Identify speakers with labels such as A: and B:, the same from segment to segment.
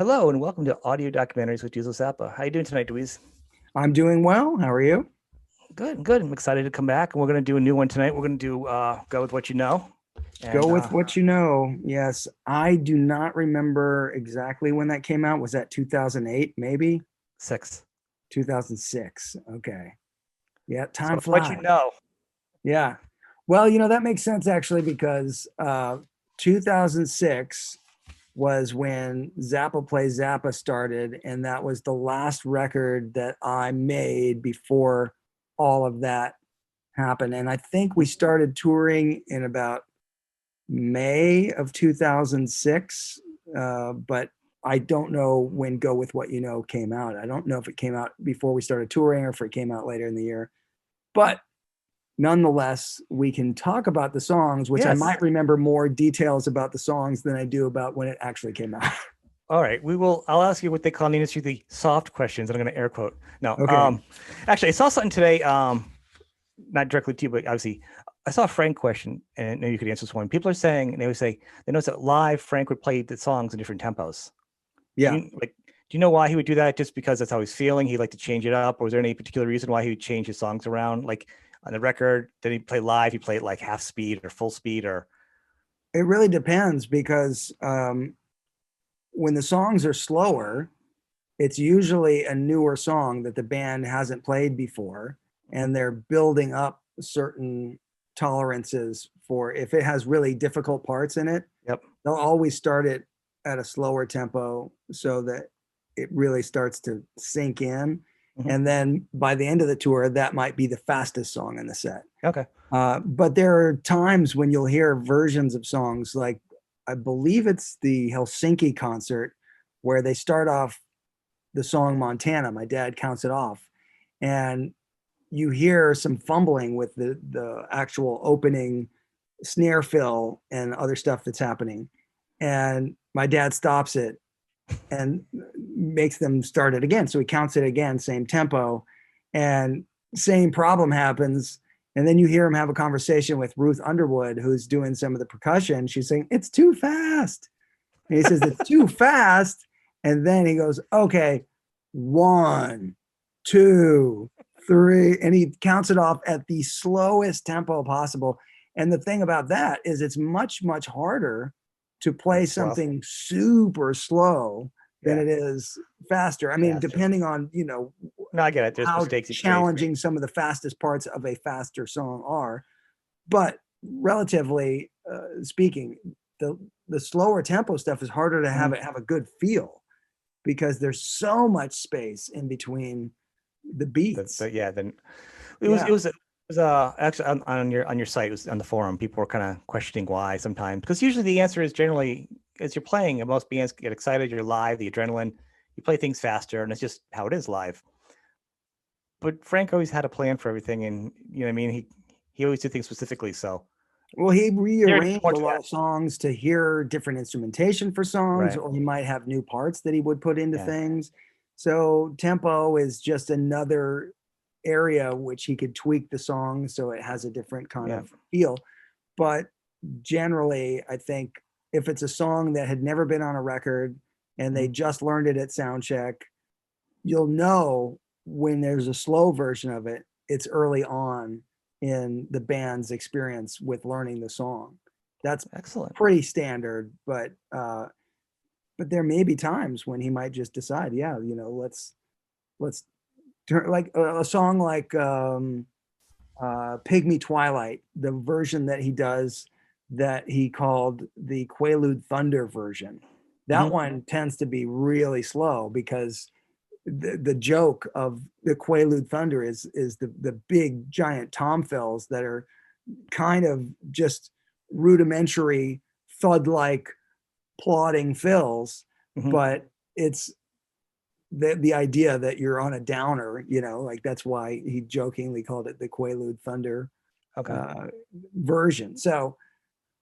A: Hello and welcome to Audio Documentaries with Dweezil Zappa. How you doing tonight, Dweez?
B: I'm doing well. How are you?
A: Good, good. I'm excited to come back, and we're going to do a new one tonight. We're going to do Go With What You Know,
B: Go
A: and
B: with what you know. Yes, I do not remember exactly when that came out. Was that 2008, maybe?
A: six.
B: 2006. Okay. Yeah,
A: So
B: time
A: it's what you
B: flies.
A: know.
B: Yeah. Well, that makes sense actually because 2006 was when Zappa Plays Zappa started, and that was the last record that I made before all of that happened. And I think we started touring in about May of 2006, but I don't know when Go With What You Know came out. I don't know if it came out before we started touring or if it came out later in the year. But nonetheless, we can talk about the songs, which I
A: Yes.
B: might remember more details about the songs than I do about when it actually came out.
A: All right. We will. I'll ask you what they call in the industry the soft questions, and I'm going to air quote. No.
B: Okay.
A: Actually, I saw something today. Not directly to you, but obviously, I saw a Frank question, and maybe you could answer this one. People are saying, and they would say, they notice that live Frank would play the songs in different tempos. Do
B: Yeah.
A: you like? Do you know why he would do that? Just because that's how he's feeling? He'd like to change it up, or was there any particular reason why he would change his songs around? Like on the record, did he play live? He played like half speed or full speed, or
B: It really depends because when the songs are slower, it's usually a newer song that the band hasn't played before, and they're building up certain tolerances for if it has really difficult parts in it.
A: yep.
B: They'll always start it at a slower tempo so that it really starts to sink in.
A: Hmm.
B: And then by the end of the tour, that might be the fastest song in the set.
A: Okay.
B: But there are times when you'll hear versions of songs like I believe it's the Helsinki concert where they start off the song Montana. My dad counts it off, and you hear some fumbling with the actual opening snare fill and other stuff that's happening. And my dad stops it and makes them start it again. So he counts it again, same tempo, and same problem happens. And then you hear him have a conversation with Ruth Underwood, who's doing some of the percussion. She's saying, "It's too fast." And he says, "It's too fast." And then he goes, "Okay, 1, 2, 3." And he counts it off at the slowest tempo possible. And the thing about that is it's much, much harder to play
A: Slow.
B: something super slow than
A: Yeah.
B: it is faster. I mean,
A: Faster.
B: depending on,
A: No, I get it. There's
B: how
A: mistakes you can make.
B: challenging some of the fastest parts of a faster song are. But relatively speaking, the the slower tempo stuff is harder to
A: Mhm.
B: have a good feel because there's so much space in between the beats.
A: Yeah. Then it was. It
B: Yeah.
A: was. It was actually on your site. It was on the forum. People were kind of questioning why sometimes because usually the answer is generally as you're playing. And most bands get excited. You're live. The adrenaline. You play things faster, and it's just how it is live. But Frank always had a plan for everything, and you know what I mean. He always did things specifically. So
B: Well, he
A: there's
B: rearranged
A: more
B: a
A: to
B: lot
A: that,
B: of songs to hear different instrumentation for songs,
A: right?
B: or he might have new parts that he would put into
A: Yeah.
B: things. So tempo is just another area which he could tweak the song so it has a different kind
A: Yeah.
B: of feel. But generally, I think if it's a song that had never been on a record and they
A: Mhm.
B: just learned it at sound check, you'll know when there's a slow version of it, it's early on in the band's experience with learning the song. That's
A: Excellent.
B: pretty standard, but there may be times when he might just decide, yeah, let's turn like a song like Pygmy Twilight, the version that he does that he called the Quaalude Thunder version. That
A: Hmm.
B: one tends to be really slow because the joke of the Quaalude Thunder is the big giant tom fills that are kind of just rudimentary thud like plodding fills,
A: Hmm.
B: but it's the idea that you're on a downer, like that's why he jokingly called it the Quaalude Thunder
A: Okay.
B: uh, version. So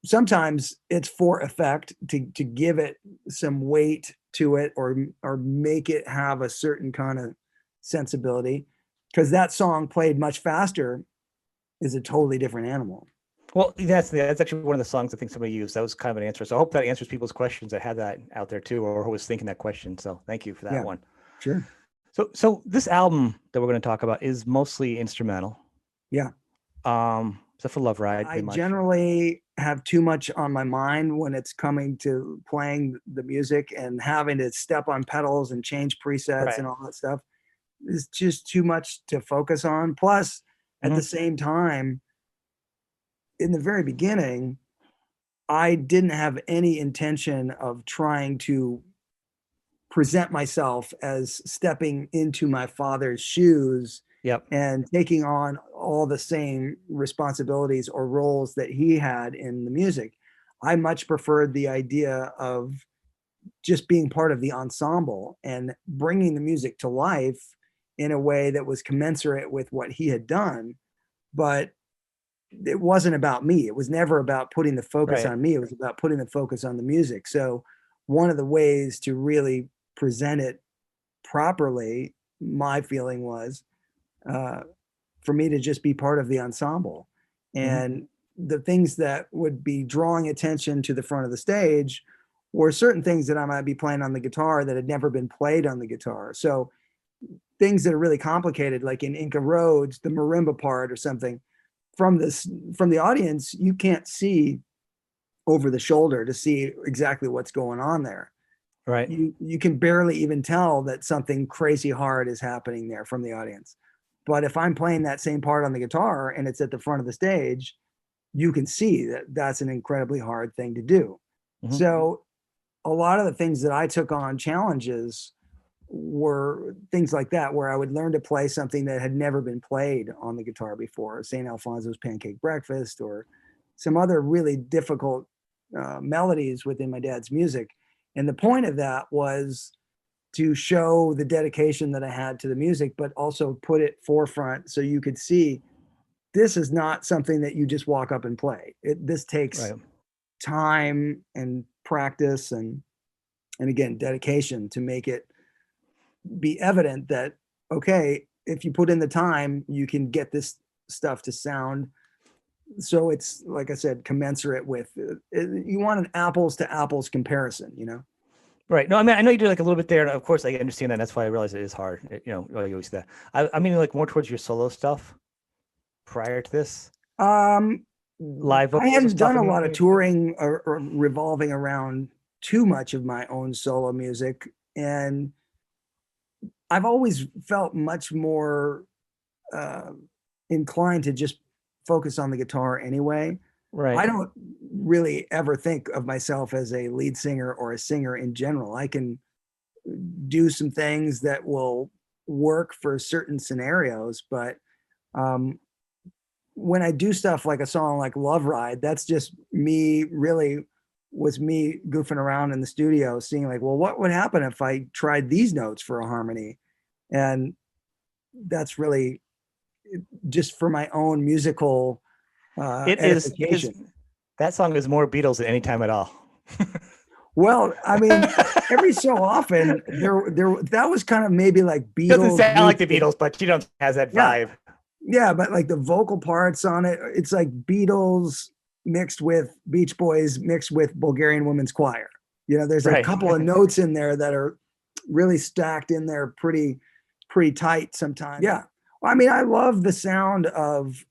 B: sometimes it's for effect to give it some weight to it or make it have a certain kind of sensibility because that song played much faster is a totally different animal.
A: Well, that's actually one of the songs I think somebody used. That was kind of an answer. So I hope that answers people's questions that had that out there too, or who was thinking that question. So thank you for that
B: Yeah,
A: one.
B: sure.
A: So this album that we're going to talk about is mostly instrumental.
B: Yeah.
A: Except for Love Ride,
B: I
A: pretty much.
B: generally have too much on my mind when it's coming to playing the music, and having to step on pedals and change presets
A: Right.
B: and all that stuff is just too much to focus on. Plus, at the
A: Hmm.
B: same time, in the very beginning, I didn't have any intention of trying to present myself as stepping into my father's shoes
A: Yep.
B: and taking on all the same responsibilities or roles that he had in the music. I much preferred the idea of just being part of the ensemble and bringing the music to life in a way that was commensurate with what he had done. But it wasn't about me. It was never about putting the focus
A: Right.
B: on me. It was about putting the focus on the music. So, one of the ways to really present it properly, my feeling was uh, for me to just be part of the ensemble.
A: Hmm.
B: And the things that would be drawing attention to the front of the stage were certain things that I might be playing on the guitar that had never been played on the guitar. So things that are really complicated, like in Inca Roads, the marimba part or something, from the audience, you can't see over the shoulder to see exactly what's going on there.
A: Right.
B: You can barely even tell that something crazy hard is happening there from the audience. But if I'm playing that same part on the guitar and it's at the front of the stage, you can see that that's an incredibly hard thing to do.
A: Hmm.
B: So a lot of the things that I took on challenges were things like that, where I would learn to play something that had never been played on the guitar before, St. Alfonso's Pancake Breakfast, or some other really difficult melodies within my dad's music. And the point of that was to show the dedication that I had to the music, but also put it forefront so you could see this is not something that you just walk up and play. This takes
A: Right.
B: time and practice and again dedication to make it be evident that okay, if you put in the time, you can get this stuff to sound so it's like I said, commensurate with. You want an apples to apples comparison, you know.
A: Right. No, I mean, I know you do like a little bit there, and of course, I understand that. That's why I realize it is hard. Like you always say that. I mean, like more towards your solo stuff prior to this,
B: Um,
A: live
B: I
A: vocals and
B: hadn't
A: stuff.
B: done
A: I
B: a
A: mean,
B: lot of
A: maybe.
B: touring or revolving around too much of my own solo music, and I've always felt much more uh, inclined to just focus on the guitar anyway. I
A: Right.
B: don't really ever think of myself as a lead singer or a singer in general. I can do some things that will work for certain scenarios, but um, when I do stuff like a song like Love Ride, that's just me really was me goofing around in the studio, seeing like, well, what would happen if I tried these notes for a harmony? And that's really just for my own musical
A: It is
B: edification.
A: that song is more Beatles than any time at all.
B: Well, I mean, every so often there that was kind of maybe like
A: Doesn't
B: Beatles
A: sound like
B: meets
A: the
B: the
A: Beatles, but has that
B: yeah,
A: vibe.
B: yeah, but like the vocal parts on it, it's like Beatles mixed with Beach Boys mixed with Bulgarian Women's Choir. You know, there's a
A: Right.
B: couple of notes in there that are really stacked in there pretty tight sometimes. Yeah. Well, I mean, I love the sound of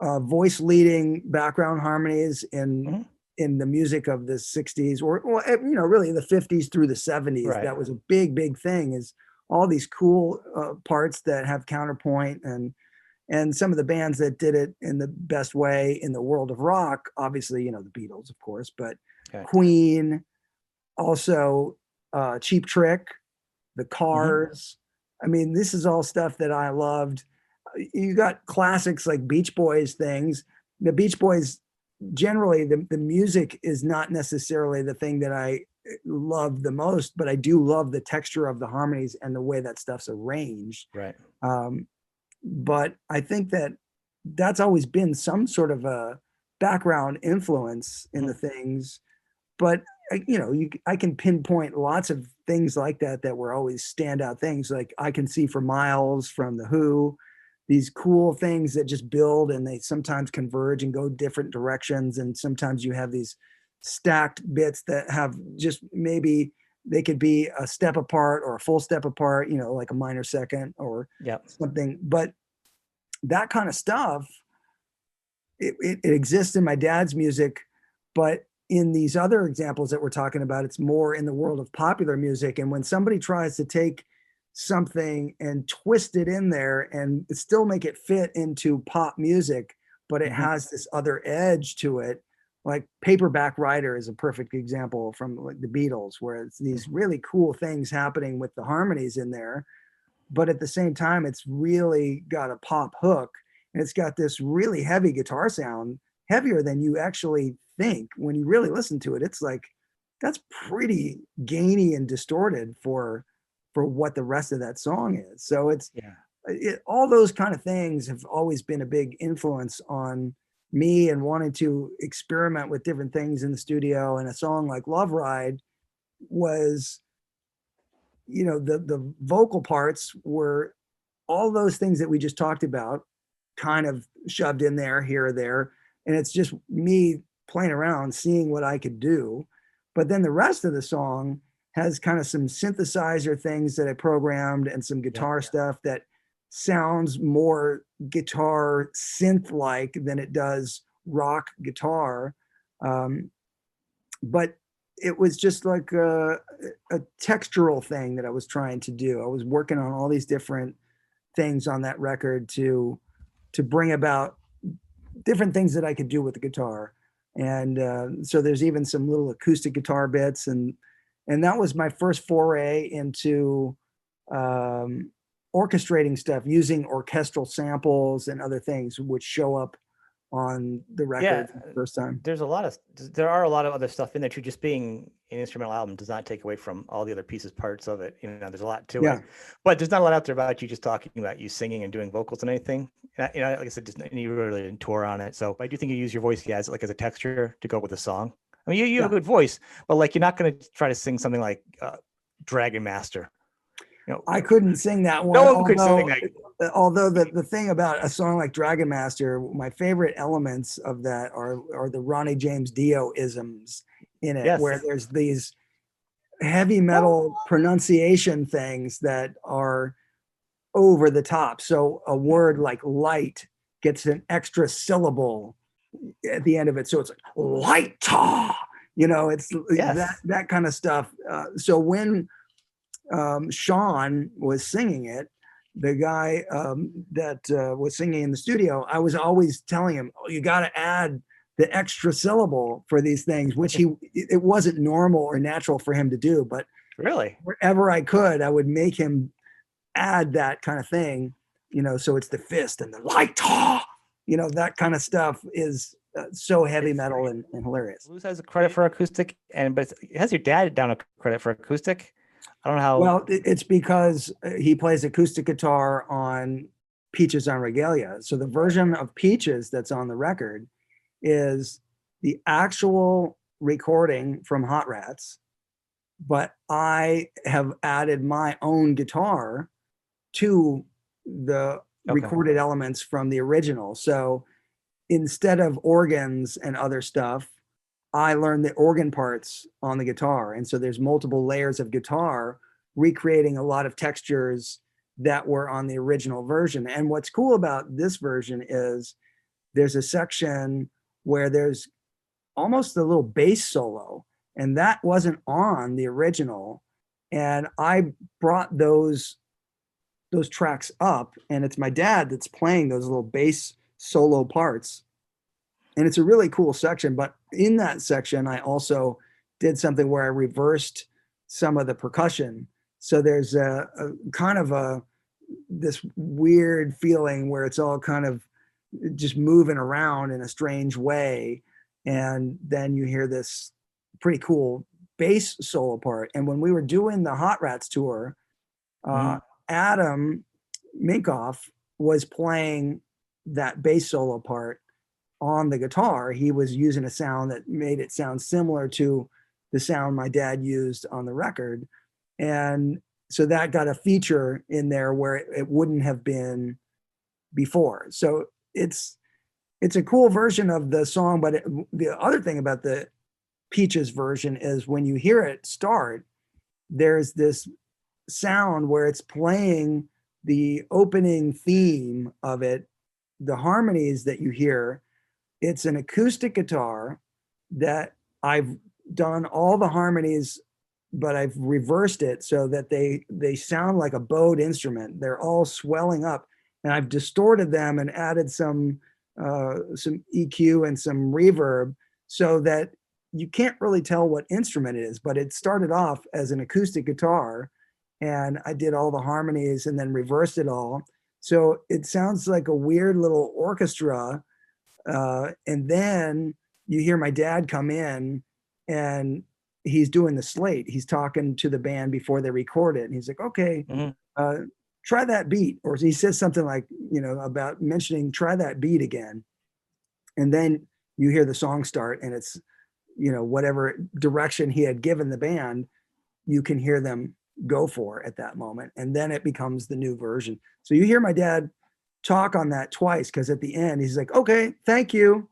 B: voice leading background harmonies
A: Mhm.
B: in the music of the 60s or really the 50s through the 70s.
A: Right.
B: That was a big thing, is all these cool parts that have counterpoint, and some of the bands that did it in the best way in the world of rock, obviously, the Beatles, of course, but
A: Okay.
B: Queen, also Cheap Trick, the
A: Hmm.
B: Cars. I mean, this is all stuff that I loved. You got classics like Beach Boys things. The Beach Boys, generally, the music is not necessarily the thing that I love the most, but I do love the texture of the harmonies and the way that stuff's arranged.
A: Right.
B: Um, but I think that that's always been some sort of a background influence in the
A: Mhm.
B: things. But I can pinpoint lots of things like that that were always standout things. Like I can see for miles from the Who, these cool things that just build, and they sometimes converge and go different directions. And sometimes you have these stacked bits that have just maybe they could be a step apart or a full step apart, you know, like a minor second or
A: Yeah.
B: something. But that kind of stuff, it exists in my dad's music, but in these other examples that we're talking about, it's more in the world of popular music. And when somebody tries to take something and twist it in there and still make it fit into pop music, but it has this other edge to it, like Paperback Writer is a perfect example from like the Beatles, where it's these really cool things happening with the harmonies in there, but at the same time, it's really got a pop hook, and it's got this really heavy guitar sound, heavier than you actually think when you really listen to it. It's like that's pretty gainy and distorted for what the rest of that song is. So it's all those kind of things have always been a big influence on me and wanting to experiment with different things in the studio. And a song like Love Ride was, you know, the vocal parts were all those things that we just talked about, kind of shoved in there, here or there. And it's just me playing around, seeing what I could do. But then the rest of the song has kind of some synthesizer things that I programmed and some guitar stuff that sounds more guitar synth-like than it does rock guitar. But it was just like a textural thing that I was trying to do. I was working on all these different things on that record to bring about different things that I could do with the guitar. And so there's even some little acoustic guitar bits, and that was my first foray into orchestrating stuff, using orchestral samples and other things which show up on the record for the first time.
A: There are a lot of other stuff in there too. Just being an instrumental album does not take away from all the other pieces, parts of it. You know, there's a lot to it, but there's not a lot out there about you just talking about you singing and doing vocals and anything. And you know, like I said, you really didn't tour on it. So I do think you use your voice as like as a texture to go with a song. I mean, you have a good voice, but like you're not going to try to sing something like Dragon Master. You know,
B: I couldn't sing that one.
A: No one could sing that.
B: Although the thing about a song like Dragon Master, my favorite elements of that are the Ronnie James Dio isms in it, where there's these heavy metal pronunciation things that are over the top. So a word like light gets an extra syllable at the end of it. So it's like light, you know, it's that kind of stuff. So when Sean was singing it, the guy that was singing in the studio, I was always telling him, oh, you got to add the extra syllable for these things, which it wasn't normal or natural for him to do, but
A: really
B: wherever I could, I would make him add that kind of thing, you know, so it's the fist and the light, you know, that kind of stuff is so heavy metal and hilarious.
A: Blues has a credit for acoustic, but it has your dad down a credit for acoustic. I don't know how.
B: Well, it's because he plays acoustic guitar on Peaches on Regalia. So the version of Peaches that's on the record is the actual recording from Hot Rats, but I have added my own guitar to the recorded elements from the original. So instead of organs and other stuff, I learned the organ parts on the guitar. And so there's multiple layers of guitar recreating a lot of textures that were on the original version. And what's cool about this version is there's a section where there's almost a little bass solo, and that wasn't on the original. And I brought those tracks up, and it's my dad that's playing those little bass solo parts. And it's a really cool section, but in that section, I also did something where I reversed some of the percussion. So there's a kind of this weird feeling where it's all kind of just moving around in a strange way. And then you hear this pretty cool bass solo part. And when we were doing the Hot Rats tour, Adam Minkoff was playing that bass solo part on the guitar. He was using a sound that made it sound similar to the sound my dad used on the record. And so that got a feature in there where it wouldn't have been before. So it's a cool version of the song. But the other thing about the Peaches version is when you hear it start, there's this sound where it's playing the opening theme of it, the harmonies that you hear. It's an acoustic guitar that I've done all the harmonies, but I've reversed it so that they sound like a bowed instrument. They're all swelling up, and I've distorted them and added some EQ and some reverb so that you can't really tell what instrument it is. But it started off as an acoustic guitar, and I did all the harmonies and then reversed it all. So it sounds like a weird little orchestra. And then you hear my dad come in and he's doing the slate. He's talking to the band before they record it. And he's like, okay, try that beat. Or he says something like, about mentioning, try that beat again. And then you hear the song start, and it's, whatever direction he had given the band, you can hear them go for at that moment. And then it becomes the new version. So you hear my dad talk on that twice, because at the end he's like, okay, thank you.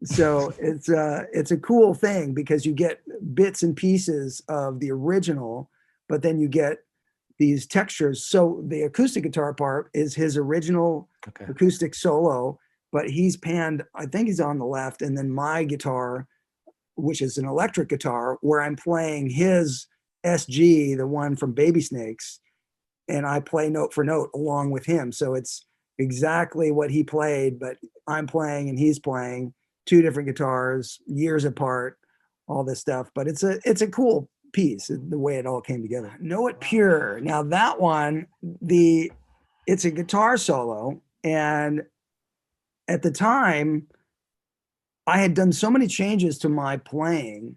B: So it's a cool thing because you get bits and pieces of the original, but then you get these textures. So the acoustic guitar part is his original acoustic solo, but he's panned, I think he's on the left, and then my guitar, which is an electric guitar, where I'm playing his SG, the one from Baby Snakes, and I play note for note along with him. So it's exactly what he played, but I'm playing and he's playing, two different guitars, years apart, all this stuff. But it's a cool piece, the way it all came together. Know It Pure. Now that one, it's a guitar solo, and at the time I had done so many changes to my playing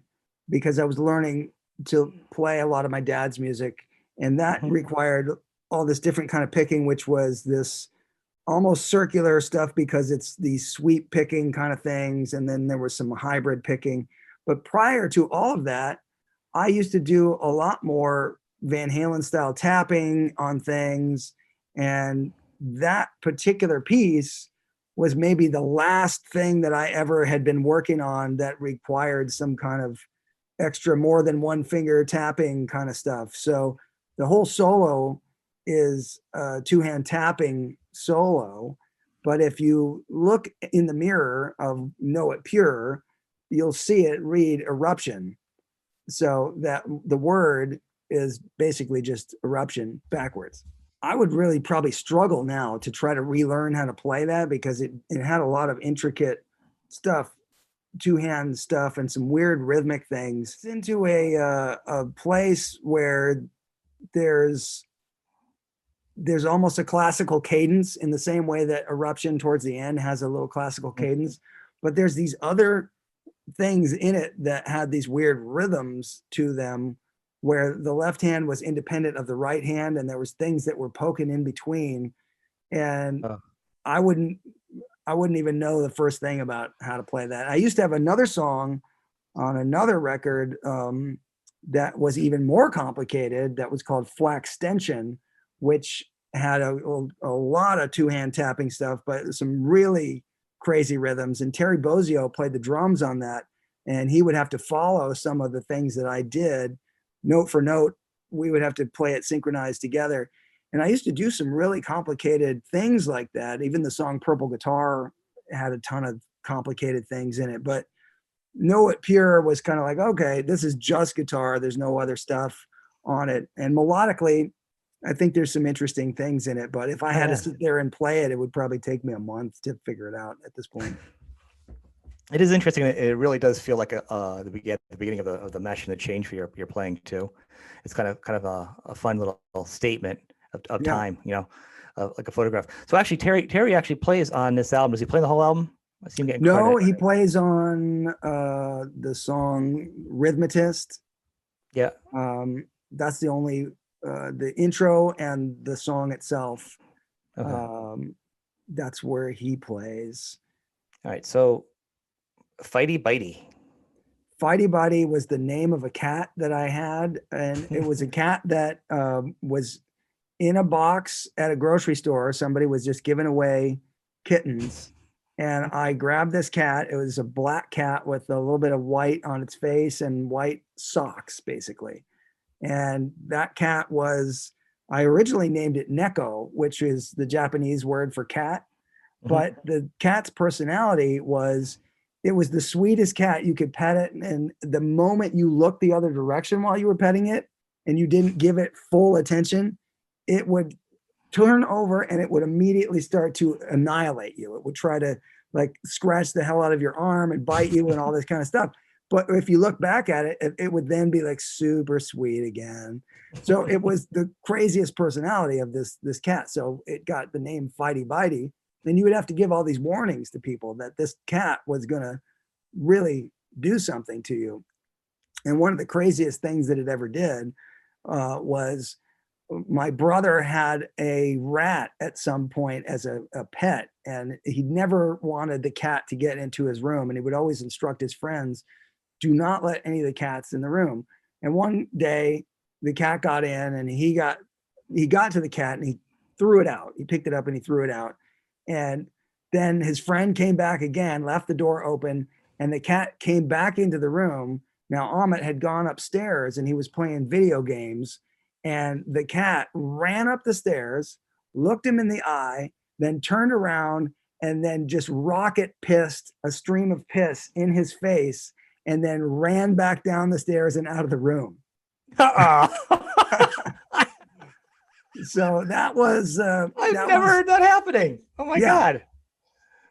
B: because I was learning to play a lot of my dad's music, and that required all this different kind of picking, which was this almost circular stuff because it's these sweep picking kind of things, and then there was some hybrid picking. But prior to all of that, I used to do a lot more Van Halen style tapping on things, and that particular piece was maybe the last thing that I ever had been working on that required some kind of extra, more than one finger tapping kind of stuff. So the whole solo is a two-hand tapping solo. But if you look in the mirror of Know It Pure, you'll see it read eruption. So that the word is basically just eruption backwards. I would really probably struggle now to try to relearn how to play that because it had a lot of intricate stuff, two-hand stuff, and some weird rhythmic things. It's into a place where there's almost a classical cadence in the same way that eruption towards the end has a little classical cadence, but there's these other things in it that had these weird rhythms to them where the left hand was independent of the right hand, and there was things that were poking in between. And I wouldn't even know the first thing about how to play that. I used to have another song on another record that was even more complicated that was called Flaxtension, which had a lot of two-hand tapping stuff, but some really crazy rhythms. And Terry Bozzio played the drums on that, and he would have to follow some of the things that I did note for note. We would have to play it synchronized together. And I used to do some really complicated things like that. Even the song Purple Guitar had a ton of complicated things in it. But Know It Pure was kind of like, okay, this is just guitar. There's no other stuff on it. And melodically, I think there's some interesting things in it. But if I had to sit there and play it, it would probably take me a month to figure it out at this point.
A: It is interesting. It really does feel like the beginning of the mesh and the change for your playing too. It's kind of a fun little statement of time, like a photograph. So actually, Terry actually plays on this album. Does he play the whole album? I see him getting credit.
B: He plays on the song Rhythmatist.
A: Yeah.
B: That's the only the intro and the song itself. Okay. That's where he plays.
A: All right. So Fighty Bitey.
B: Fighty Bitey was the name of a cat that I had, and it was a cat that was in a box at a grocery store. Somebody was just giving away kittens. And I grabbed this cat. It was a black cat with a little bit of white on its face and white socks, basically. And that cat was, I originally named it Neko, which is the Japanese word for cat. But the cat's personality was, it was the sweetest cat. You could pet it, and the moment you looked the other direction while you were petting it and you didn't give it full attention, it would turn over and it would immediately start to annihilate you. It would try to like scratch the hell out of your arm and bite you and all this kind of stuff. But if you look back at it, it would then be like super sweet again. So it was the craziest personality of this cat. So it got the name Fighty Bitey. And you would have to give all these warnings to people that this cat was going to really do something to you. And one of the craziest things that it ever did was my brother had a rat at some point as a pet, and he never wanted the cat to get into his room. And he would always instruct his friends, do not let any of the cats in the room. And one day the cat got in, and he got to the cat and he threw it out. He picked it up and he threw it out. And then his friend came back again, left the door open, and the cat came back into the room. Now Amit had gone upstairs and he was playing video games, and the cat ran up the stairs, looked him in the eye, then turned around and then just rocket pissed a stream of piss in his face, and then ran back down the stairs and out of the room. So that was
A: I've never heard that happening. Oh my God.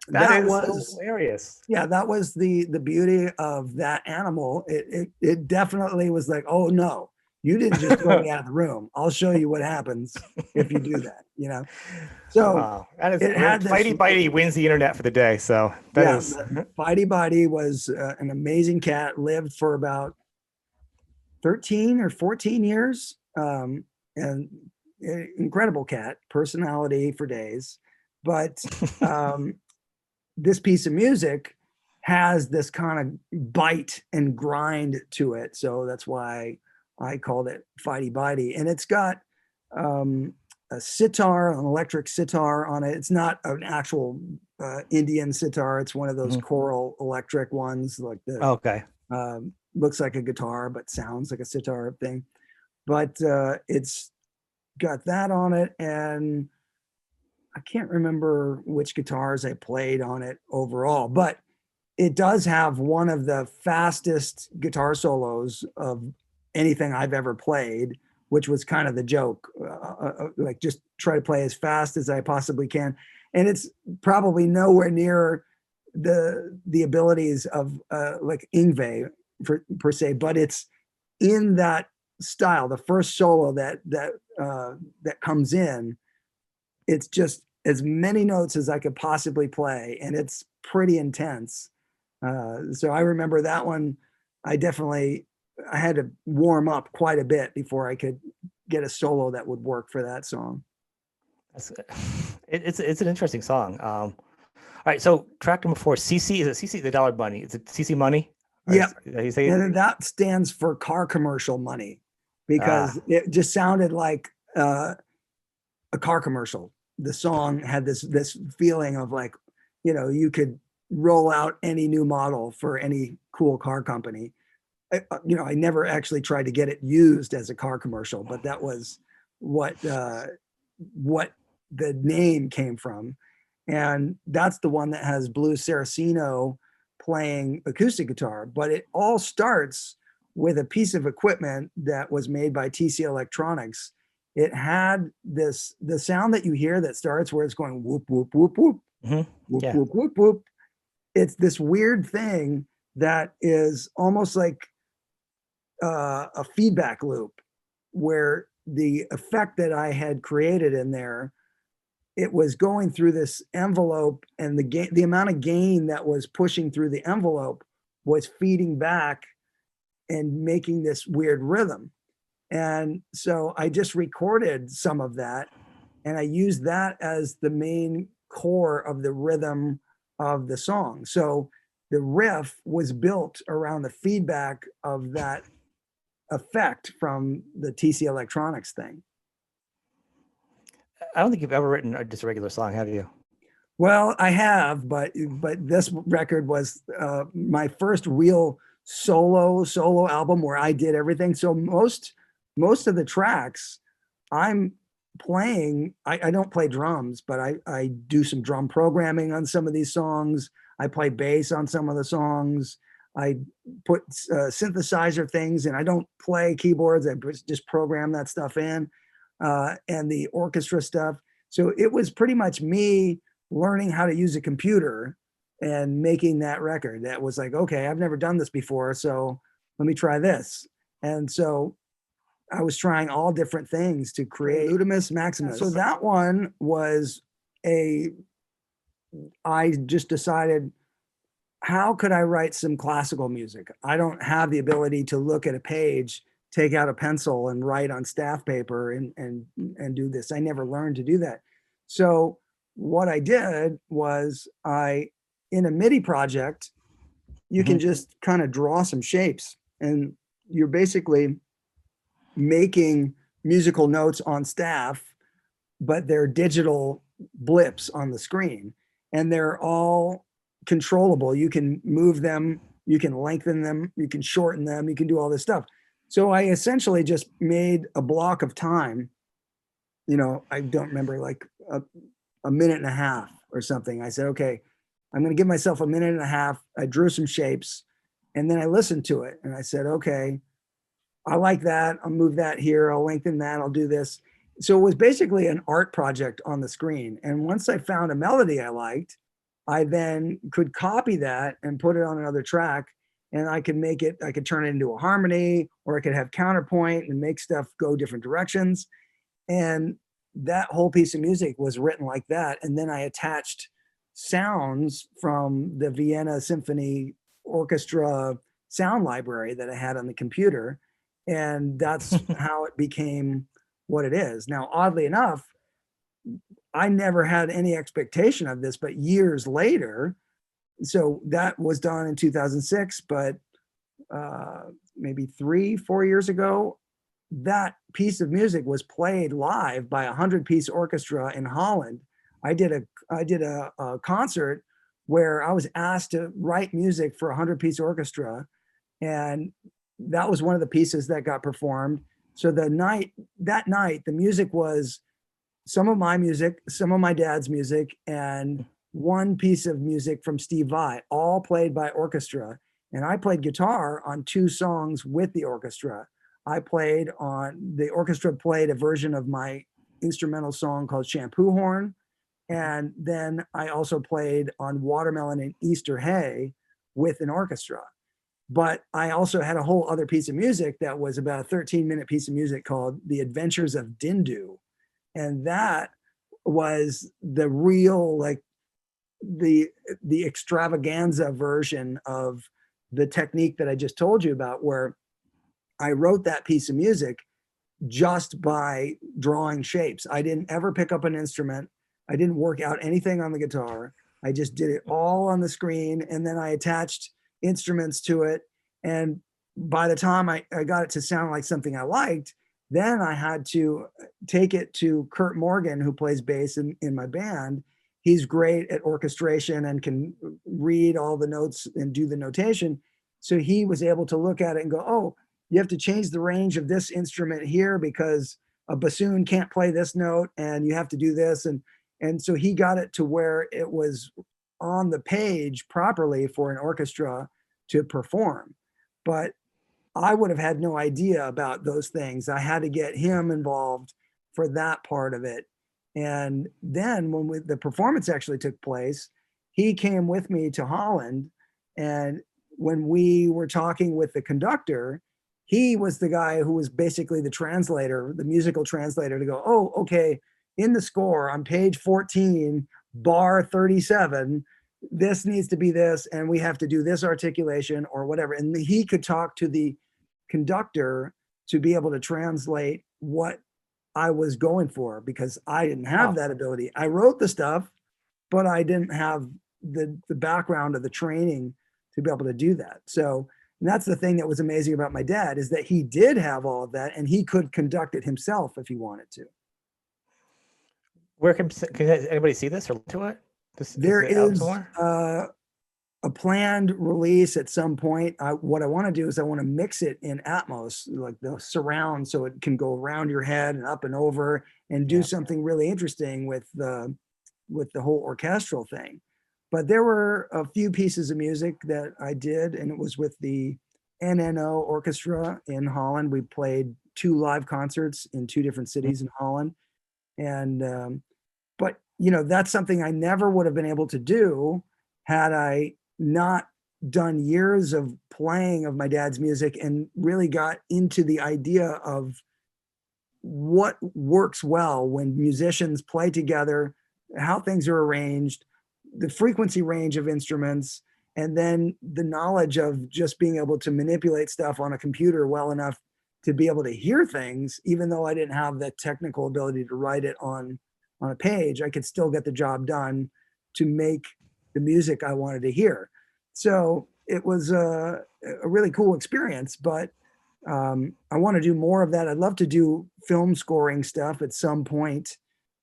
A: That was hilarious.
B: Yeah, that was the beauty of that animal. It definitely was like, oh no, you didn't just throw me out of the room. I'll show you what happens if you do that, you know. So
A: that is, Fighty Bitey wins the internet for the day. So that is
B: Fighty Bitey was an amazing cat, lived for about 13 or 14 years. And incredible cat, personality for days. But this piece of music has this kind of bite and grind to it. So that's why I called it Fighty Bitey. And it's got a sitar, an electric sitar on it. It's not an actual Indian sitar. It's one of those choral electric ones, like the looks like a guitar but sounds like a sitar thing. But it's got that on it, and I can't remember which guitars I played on it overall, but it does have one of the fastest guitar solos of anything I've ever played, which was kind of the joke, like just try to play as fast as I possibly can. And it's probably nowhere near the abilities of like Yngwie per se, but it's in that style. The first solo that comes in, it's just as many notes as I could possibly play, and it's pretty intense. So I remember that one. I had to warm up quite a bit before I could get a solo that would work for that song.
A: It's an interesting song. All right, so track number 4, CC. Is it CC the Dollar Bunny? Is it CC Money?
B: Yeah,
A: and
B: that stands for car commercial money, because it just sounded like a car commercial. The song had this feeling of like, you know, you could roll out any new model for any cool car company. I never actually tried to get it used as a car commercial, but that was what the name came from. And that's the one that has Blue Saraceno playing acoustic guitar. But it all starts with a piece of equipment that was made by TC Electronics. It had the sound that you hear that starts where it's going whoop, whoop, whoop, whoop, whoop, whoop, whoop, whoop. It's this weird thing that is almost like a feedback loop, where the effect that I had created in there, it was going through this envelope, and the amount of gain that was pushing through the envelope was feeding back and making this weird rhythm. And so I just recorded some of that, and I used that as the main core of the rhythm of the song. So the riff was built around the feedback of that effect from the TC Electronics thing.
A: I don't think you've ever written just a regular song, have you?
B: Well, I have, but this record was my first real solo album where I did everything. So most of the tracks I'm playing, I don't play drums, but I do some drum programming on some of these songs. I play bass on some of the songs. I put synthesizer things, and I don't play keyboards. I just program that stuff in, and the orchestra stuff. So it was pretty much me learning how to use a computer and making that record. That was like, okay, I've never done this before, so let me try this. And so I was trying all different things to create Ludimus Maximus. So that one was I just decided, how could I write some classical music? I don't have the ability to look at a page, take out a pencil and write on staff paper and do this. I never learned to do that. So what I did was in a MIDI project, you can just kind of draw some shapes, and you're basically making musical notes on staff, but they're digital blips on the screen, and they're all controllable. You can move them, you can lengthen them, you can shorten them, you can do all this stuff. So I essentially just made a block of time, I don't remember, like a minute and a half or something. I said, okay, I'm going to give myself a minute and a half. I drew some shapes, and then I listened to it, and I said, okay, I like that. I'll move that here. I'll lengthen that. I'll do this. So it was basically an art project on the screen. And once I found a melody I liked, I then could copy that and put it on another track, and I could turn it into a harmony, or I could have counterpoint and make stuff go different directions. And that whole piece of music was written like that. And then I attached sounds from the Vienna Symphony Orchestra sound library that I had on the computer. And that's how it became what it is. Now, oddly enough, I never had any expectation of this, but years later, so that was done in 2006, but maybe 3-4 years ago, that piece of music was played live by a 100-piece orchestra in Holland. I did a concert where I was asked to write music for a 100-piece orchestra, and that was one of the pieces that got performed. So that night, the music was some of my music, some of my dad's music, and one piece of music from Steve Vai, all played by orchestra. And I played guitar on 2 songs with the orchestra. The orchestra played a version of my instrumental song called Shampoo Horn. And then I also played on Watermelon and Easter Hay with an orchestra. But I also had a whole other piece of music that was about a 13-minute piece of music called The Adventures of Dindu. And that was the real, like, the extravaganza version of the technique that I just told you about, where I wrote that piece of music just by drawing shapes. I didn't ever pick up an instrument. I didn't work out anything on the guitar. I just did it all on the screen, and then I attached instruments to it. And by the time I got it to sound like something I liked, then I had to take it to Kurt Morgan, who plays bass in my band. He's great at orchestration and can read all the notes and do the notation. So he was able to look at it and go, oh, you have to change the range of this instrument here because a bassoon can't play this note, and you have to do this. And so he got it to where it was on the page properly for an orchestra to perform. But I would have had no idea about those things. I had to get him involved for that part of it. And then when the performance actually took place, he came with me to Holland. And when we were talking with the conductor, he was the guy who was basically the translator, the musical translator, to go, oh, okay, in the score on page 14, bar 37, this needs to be this, and we have to do this articulation or whatever. And he could talk to the conductor to be able to translate what I was going for, because I didn't have that ability. I wrote the stuff, but I didn't have the background of the training to be able to do that. So that's the thing that was amazing about my dad, is that he did have all of that, and he could conduct it himself if he wanted to.
A: Where can anybody see this or listen to it? Is
B: There
A: it out
B: is
A: somewhere?
B: a planned release at some point. What I want to do is I want to mix it in Atmos, like the surround, so it can go around your head and up and over, and do
A: Yeah.
B: something really interesting with the whole orchestral thing. But there were a few pieces of music that I did, and it was with the NNO Orchestra in Holland. We played 2 live concerts in 2 different
A: Mhm.
B: cities in Holland, and but that's something I never would have been able to do had I not done years of playing of my dad's music and really got into the idea of what works well when musicians play together, how things are arranged, the frequency range of instruments, and then the knowledge of just being able to manipulate stuff on a computer well enough to be able to hear things, even though I didn't have the technical ability to write it on a page, I could still get the job done to make the music I wanted to hear. So it was a really cool experience, but I want to do more of that. I'd love to do film scoring stuff at some point.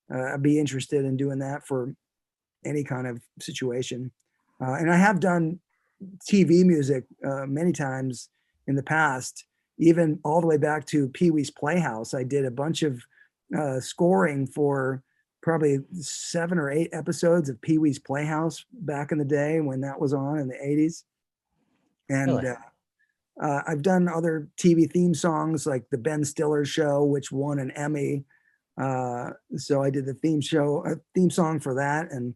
B: I'd be interested in doing that for any kind of situation. And I have done TV music many times in the past, even all the way back to Pee Wee's Playhouse. I did a bunch of scoring for probably 7 or 8 episodes of Pee Wee's Playhouse back in the day when that was on in the 80s. And
A: Really?
B: I've done other TV theme songs like the Ben Stiller Show, which won an Emmy. So I did the theme song for that, and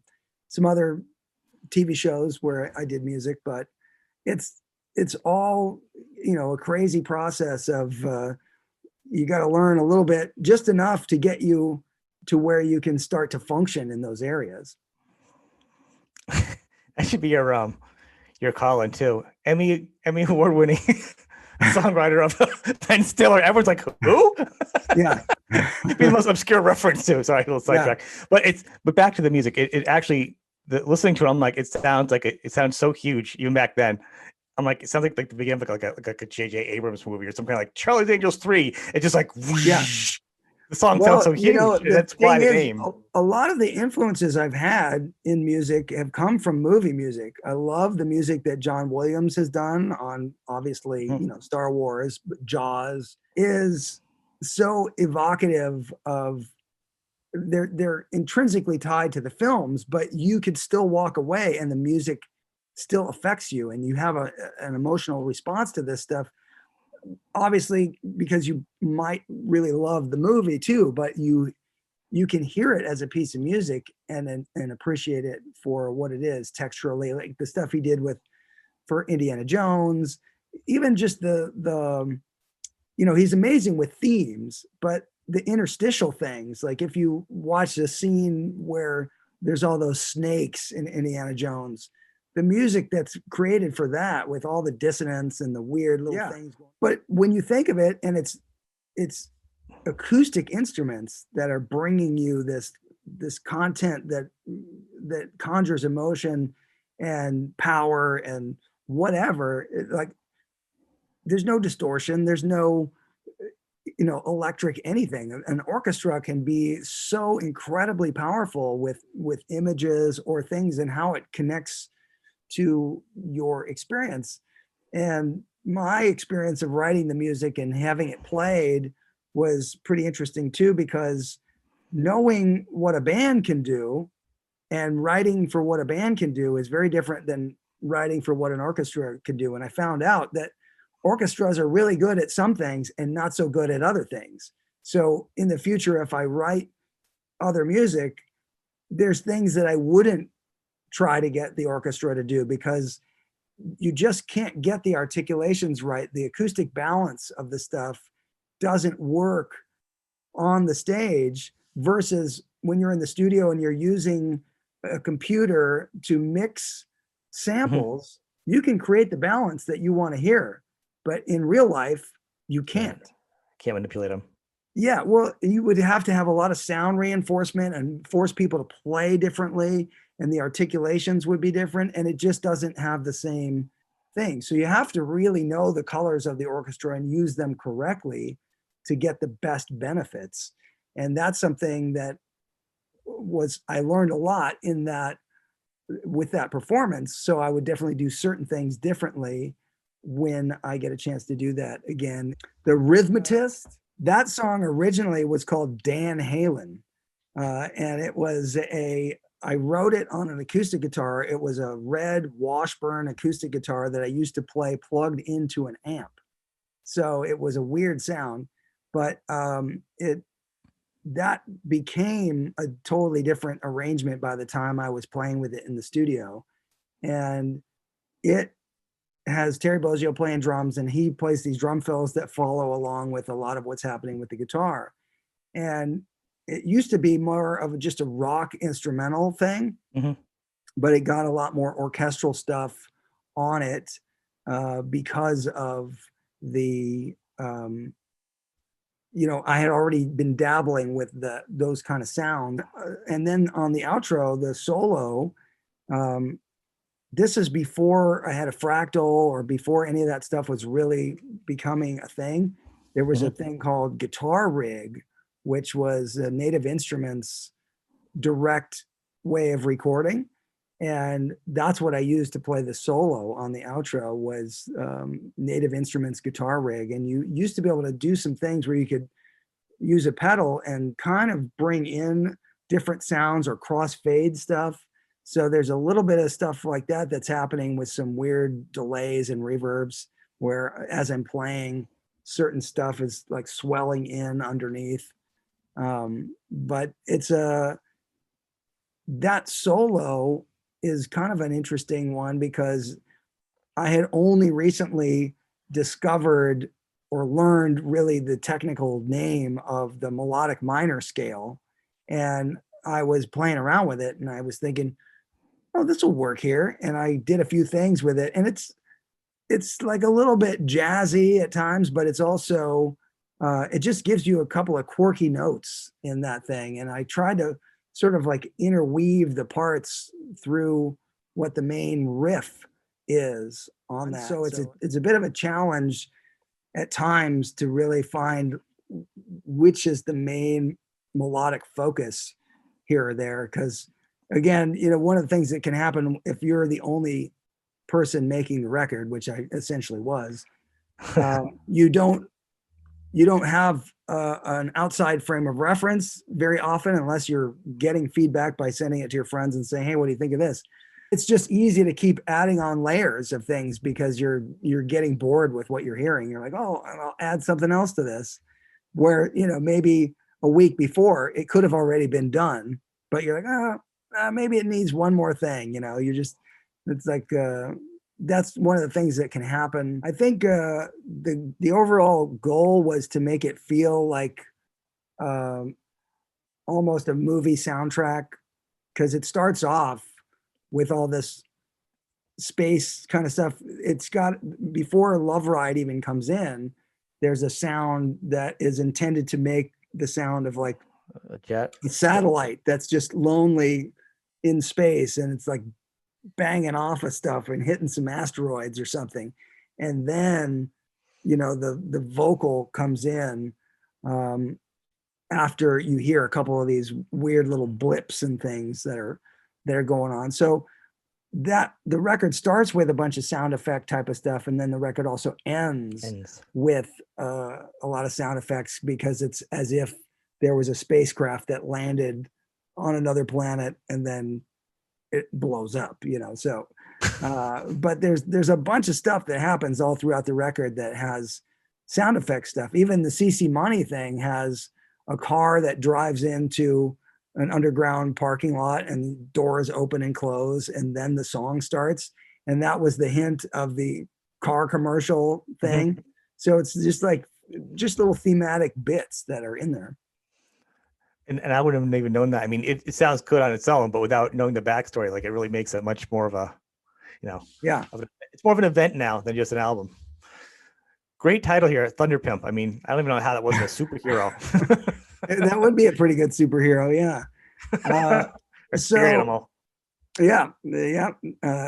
B: some other TV shows where I did music. But it's all a crazy process of you got to learn a little bit, just enough to get you to where you can start to function in those areas.
A: That should be your calling too. Emmy award winning songwriter of Ben Stiller. Everyone's like, who?
B: Yeah.
A: Be the most obscure reference too. Sorry, a little sidetrack. Yeah. But back to the music. It actually, listening to it, I'm like, it sounds so huge even back then. I'm like, it sounds like the beginning of like a J.J. Abrams movie or some kind of like Charlie's Angels 3. It's just like,
B: yeah.
A: The song sounds so huge. That's why the name.
B: A lot of the influences I've had in music have come from movie music. I love the music that John Williams has done on, obviously, Star Wars, but Jaws is so evocative of. They're intrinsically tied to the films, but you could still walk away and the music still affects you, and you have an emotional response to this stuff. Obviously, because you might really love the movie too, but you can hear it as a piece of music and appreciate it for what it is texturally, like the stuff he did for Indiana Jones, even just the he's amazing with themes, but the interstitial things, like if you watch the scene where there's all those snakes in Indiana Jones, the music that's created for that with all the dissonance and the weird little things. But when you think of it, and it's acoustic instruments that are bringing you this content that conjures emotion and power and whatever, like there's no distortion, there's no electric anything. An orchestra can be so incredibly powerful with images or things and how it connects to your experience. And my experience of writing the music and having it played was pretty interesting too, because knowing what a band can do and writing for what a band can do is very different than writing for what an orchestra can do. And I found out that orchestras are really good at some things and not so good at other things. So in the future, if I write other music, there's things that I wouldn't try to get the orchestra to do, because you just can't get the articulations right. The acoustic balance of the stuff doesn't work on the stage, versus when you're in the studio and you're using a computer to mix samples, you can create the balance that you want to hear. But in real life, you can't.
A: Can't manipulate them.
B: Yeah, well, you would have to have a lot of sound reinforcement and force people to play differently, and the articulations would be different, and it just doesn't have the same thing. So you have to really know the colors of the orchestra and use them correctly to get the best benefits. And that's something that I learned a lot in that, with that performance. So I would definitely do certain things differently when I get a chance to do that again. The Rhythmatist, that song originally was called Dan Halen. And it was I wrote it on an acoustic guitar. It was a red Washburn acoustic guitar that I used to play plugged into an amp. So it was a weird sound, but that became a totally different arrangement by the time I was playing with it in the studio. And it has Terry Bozzio playing drums, and he plays these drum fills that follow along with a lot of what's happening with the guitar. And it used to be more of just a rock instrumental thing, but it got a lot more orchestral stuff on it because of the I had already been dabbling with those kind of sound. And then on the outro, the solo, this is before I had a fractal or before any of that stuff was really becoming a thing. There was a thing called Guitar Rig, which was a Native Instruments direct way of recording. And that's what I used to play the solo on the outro was Native Instruments Guitar Rig. And you used to be able to do some things where you could use a pedal and kind of bring in different sounds or crossfade stuff. So there's a little bit of stuff like that that's happening with some weird delays and reverbs where as I'm playing, certain stuff is like swelling in underneath. But it's that solo is kind of an interesting one because I had only recently discovered or learned really the technical name of the melodic minor scale. And I was playing around with it and I was thinking, oh, this will work here. And I did a few things with it. And it's like a little bit jazzy at times, but it's also, it just gives you a couple of quirky notes in that thing. And I tried to sort of like interweave the parts through what the main riff is on that. So it's a bit of a challenge at times to really find which is the main melodic focus here or there. Because again, one of the things that can happen if you're the only person making the record, which I essentially was, you don't have an outside frame of reference very often unless you're getting feedback by sending it to your friends and saying, hey, what do you think of this? It's just easy to keep adding on layers of things because you're getting bored with what you're hearing. You're like, oh, I'll add something else to this, where maybe a week before it could have already been done, but you're like, maybe it needs one more thing. It's like that's one of the things that can happen. I think the overall goal was to make it feel like almost a movie soundtrack, because it starts off with all this space kind of stuff. It's got, before Love Ride even comes in, there's a sound that is intended to make the sound of like
A: a jet,
B: a satellite that's just lonely in space, and it's like banging off of stuff and hitting some asteroids or something. And then the vocal comes in after you hear a couple of these weird little blips and things that are going on. So that the record starts with a bunch of sound effect type of stuff, and then the record also ends with a lot of sound effects, because it's as if there was a spacecraft that landed on another planet and then it blows up, so but there's a bunch of stuff that happens all throughout the record that has sound effect stuff. Even the CC Money thing has a car that drives into an underground parking lot and doors open and close, and then the song starts. And that was the hint of the car commercial thing. So it's just little thematic bits that are in there.
A: And I wouldn't have even known that. I mean, it sounds good on its own, but without knowing the backstory, like it really makes it much more of a, it's more of an event now than just an album. Great title here, Thunder Pimp. I mean, I don't even know how that wasn't a superhero.
B: That would be a pretty good superhero, yeah.
A: Or spirit animal.
B: Yeah.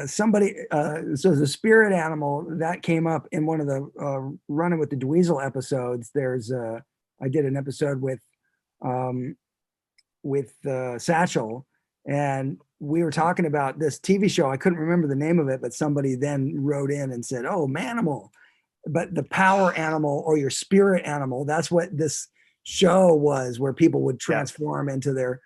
B: Somebody. So the spirit animal that came up in one of the Running with the Dweezil episodes. I did an episode with with Satchel, and we were talking about this TV show. I couldn't remember the name of it, but somebody then wrote in and said, "Oh, Manimal," but the power animal or your spirit animal. That's what this show was, where people would transform into their,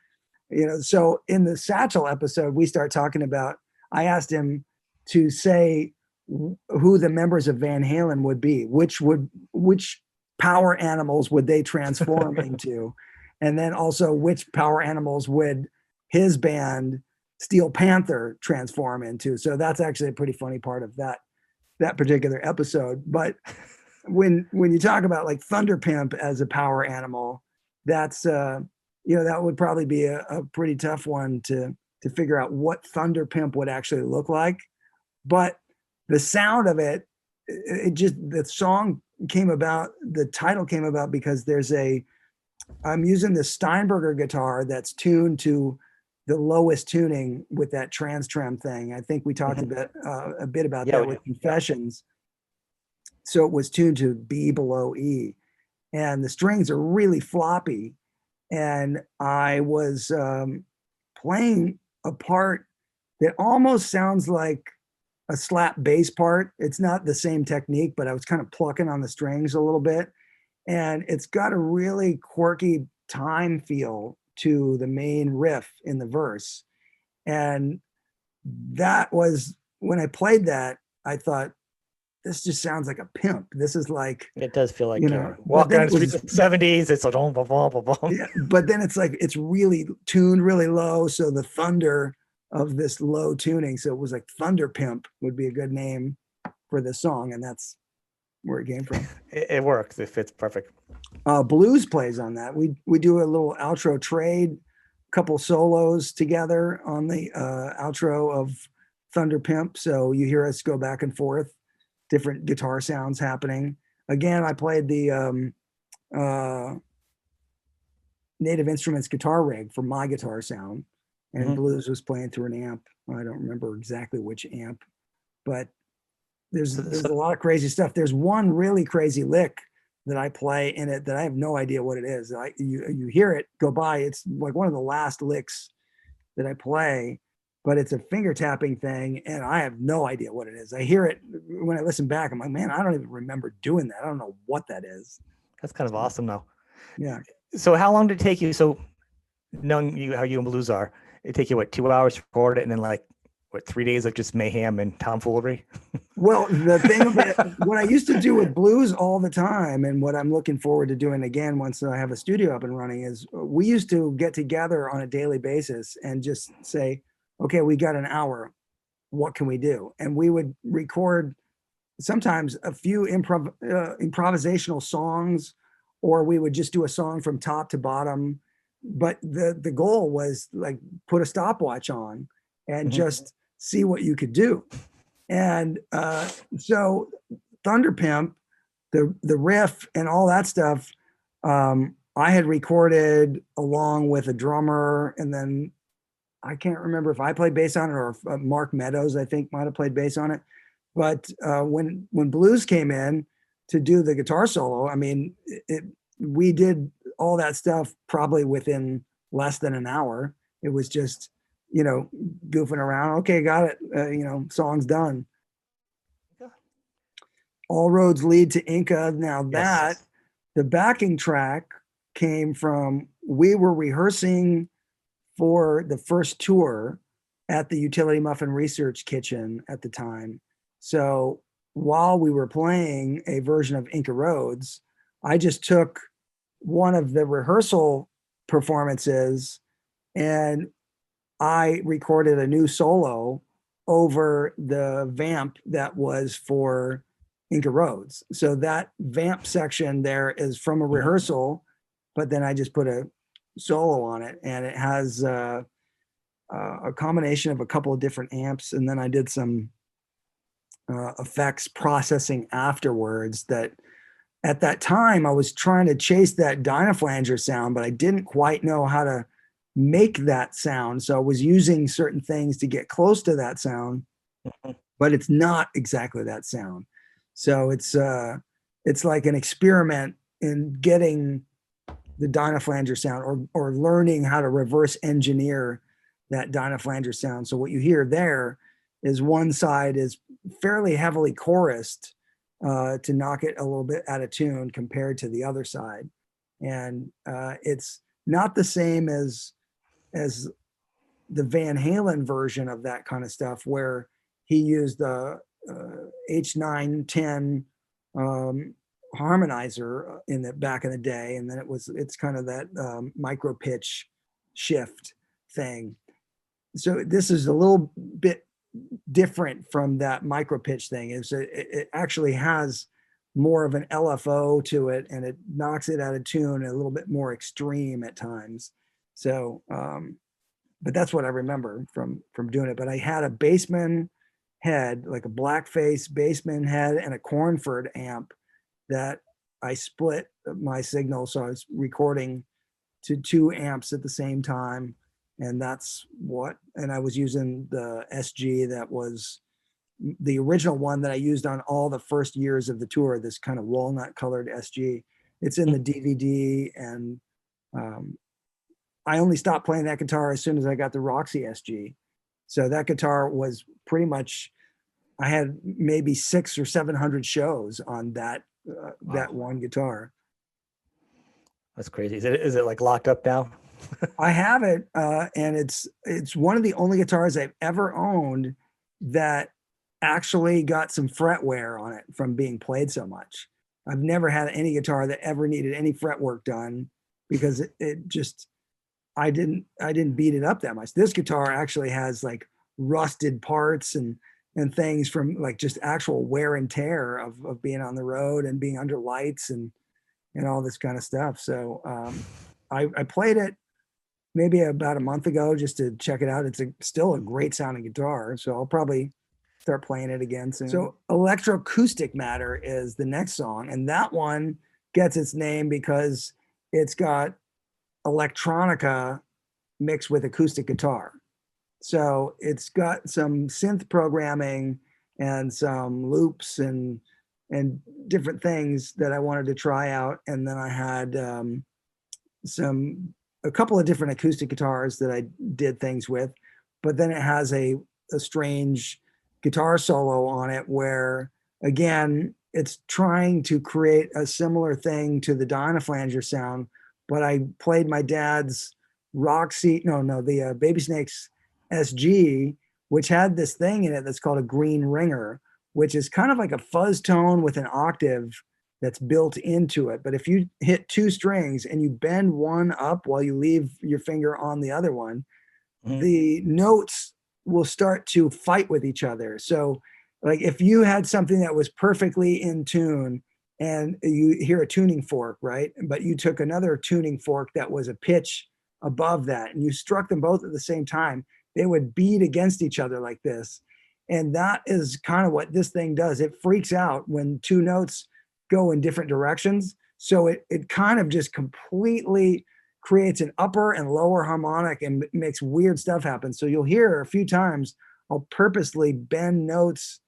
B: So in the Satchel episode, we start talking about. I asked him to say who the members of Van Halen would be, which power animals would they transform into, and then also which power animals would his band Steel Panther transform into. So that's actually a pretty funny part of that particular episode. But when you talk about like Thunder Pimp as a power animal, that's that would probably be a pretty tough one to figure out what Thunder Pimp would actually look like. But the sound of it just, the song came about, the title came about because I'm using the Steinberger guitar that's tuned to the lowest tuning with that trans trem thing. I think we talked a bit about that with Confessions. So it was tuned to B below E, and the strings are really floppy. And I was playing a part that almost sounds like a slap bass part. It's not the same technique, but I was kind of plucking on the strings a little bit. And it's got a really quirky time feel to the main riff in the verse. And that was, when I played that, I thought, this just sounds like a pimp. This is like,
A: it does feel like, walking on the streets of the 70s. It's like, boom, boom, boom, boom.
B: Yeah, but then it's like, it's really tuned really low. So the thunder of this low tuning. So it was like Thunder Pimp would be a good name for this song. And that's where it came from.
A: It works. It fits perfect.
B: Blues plays on that. We do a little outro trade, couple solos together on the outro of Thunder Pimp. So you hear us go back and forth, different guitar sounds happening. Again, I played the Native Instruments guitar rig for my guitar sound, and Blues was playing through an amp. I don't remember exactly which amp, but there's a lot of crazy stuff. There's one really crazy lick that I play in it that I have no idea what it is. You hear it go by. It's like one of the last licks that I play, but it's a finger tapping thing, and I have no idea what it is. I hear it when I listen back. I'm like, man, I don't even remember doing that. I don't know what that is.
A: That's kind of awesome, though.
B: Yeah.
A: So how long did it take you? So knowing how you and Blues are, it take you 2 hours to record it, and then 3 days of just mayhem and tomfoolery?
B: Well, the thing about what I used to do with Blues all the time, and what I'm looking forward to doing again once I have a studio up and running, is we used to get together on a daily basis and just say, okay, we got an hour. What can we do? And we would record sometimes a few improvisational songs, or we would just do a song from top to bottom. But the goal was like put a stopwatch on and just see what you could do. And so Thunder Pimp, the riff and all that stuff, I had recorded along with a drummer, and then I can't remember if I played bass on it or if Mark Meadows, I think, might have played bass on it. But when Blues came in to do the guitar solo, I mean, we did all that stuff probably within less than an hour. It was just, goofing around. Okay, got it. Song's done. Yeah. All Roads Lead to Inca. Now that the backing track came from, we were rehearsing for the first tour at the Utility Muffin Research Kitchen at the time. So while we were playing a version of Inca Roads, I just took one of the rehearsal performances and I recorded a new solo over the vamp that was for Inca Roads. So that vamp section there is from a rehearsal, but then I just put a solo on it, and it has a combination of a couple of different amps. And then I did some effects processing afterwards that at that time I was trying to chase that Dynaflanger sound, but I didn't quite know how to make that sound. So I was using certain things to get close to that sound, but it's not exactly that sound. So it's like an experiment in getting the dynaflanger sound, or learning how to reverse engineer that dynaflanger sound. So what you hear there is one side is fairly heavily chorused to knock it a little bit out of tune compared to the other side, and it's not the same as the Van Halen version of that kind of stuff, where he used the H910 harmonizer in the back in the day, and then it's kind of that micro pitch shift thing. So this is a little bit different from that micro pitch thing. It actually has more of an LFO to it, and it knocks it out of tune a little bit more extreme at times. So, but that's what I remember from doing it. But I had a Bassman head, like a blackface Bassman head, and a Cornford amp that I split my signal, so I was recording to 2 amps at the same time, and and I was using the SG that was the original one that I used on all the first years of the tour, this kind of walnut colored SG. It's in the DVD, and I only stopped playing that guitar as soon as I got the Roxy SG. So that guitar was pretty much, I had maybe 600 or 700 shows on that that one guitar.
A: That's crazy. Is it like locked up now?
B: I have it, and it's one of the only guitars I've ever owned that actually got some fret wear on it from being played so much. I've never had any guitar that ever needed any fret work done, because it just, I didn't beat it up that much. This guitar actually has like rusted parts and things from like just actual wear and tear of being on the road and being under lights and all this kind of stuff. So I played it maybe about a month ago just to check it out. It's still a great sounding guitar, so I'll probably start playing it again soon. So Electroacoustic Matter is the next song, and that one gets its name because it's got electronica mixed with acoustic guitar. So it's got some synth programming and some loops and different things that I wanted to try out. And then I had a couple of different acoustic guitars that I did things with, but then it has a strange guitar solo on it where, again, it's trying to create a similar thing to the Dynaflanger sound, but I played my dad's the Baby Snakes SG, which had this thing in it that's called a green ringer, which is kind of like a fuzz tone with an octave that's built into it. But if you hit 2 strings and you bend one up while you leave your finger on the other one, the notes will start to fight with each other. So like if you had something that was perfectly in tune and you hear a tuning fork, right? But you took another tuning fork that was a pitch above that and you struck them both at the same time, they would beat against each other like this. And that is kind of what this thing does. It freaks out when 2 notes go in different directions. So it kind of just completely creates an upper and lower harmonic and makes weird stuff happen. So you'll hear a few times I'll purposely bend notes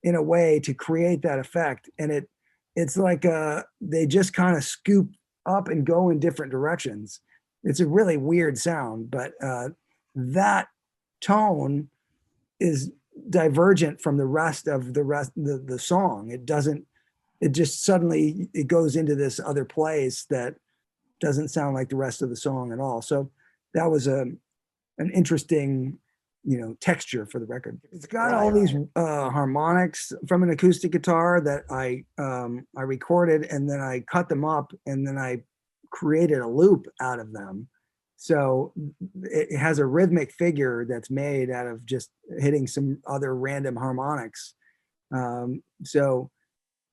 B: in a way to create that effect. And it's like they just kind of scoop up and go in different directions. It's a really weird sound, but that tone is divergent from the rest of the song. It just suddenly it goes into this other place that doesn't sound like the rest of the song at all. So that was an interesting, texture for the record. It's got all these harmonics from an acoustic guitar that I recorded, and then I cut them up, and then I created a loop out of them. So it has a rhythmic figure that's made out of just hitting some other random harmonics. So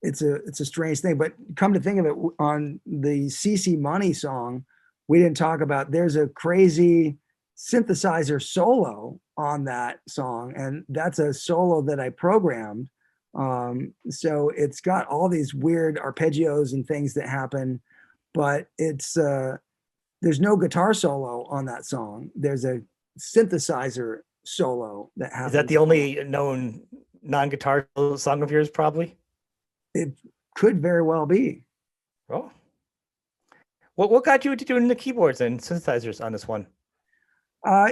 B: it's a strange thing, but come to think of it, on the CC Money song, we didn't talk about, there's a crazy synthesizer solo on that song, and that's a solo that I programmed. So it's got all these weird arpeggios and things that happen, but there's no guitar solo on that song. There's a synthesizer solo that happens.
A: Is that the only known non-guitar song of yours, probably?
B: It could very well be.
A: Oh. What got you into doing the keyboards and synthesizers on this one?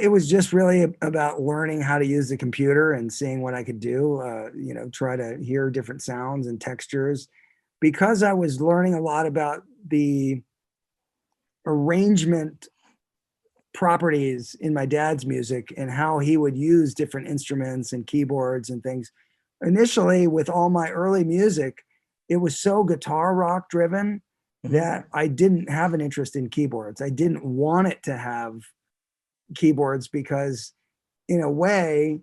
B: It was just really about learning how to use the computer and seeing what I could do. Try to hear different sounds and textures. Because I was learning a lot about the arrangement properties in my dad's music and how he would use different instruments and keyboards and things. Initially, with all my early music, it was so guitar rock driven that I didn't have an interest in keyboards. I didn't want it to have keyboards because, in a way,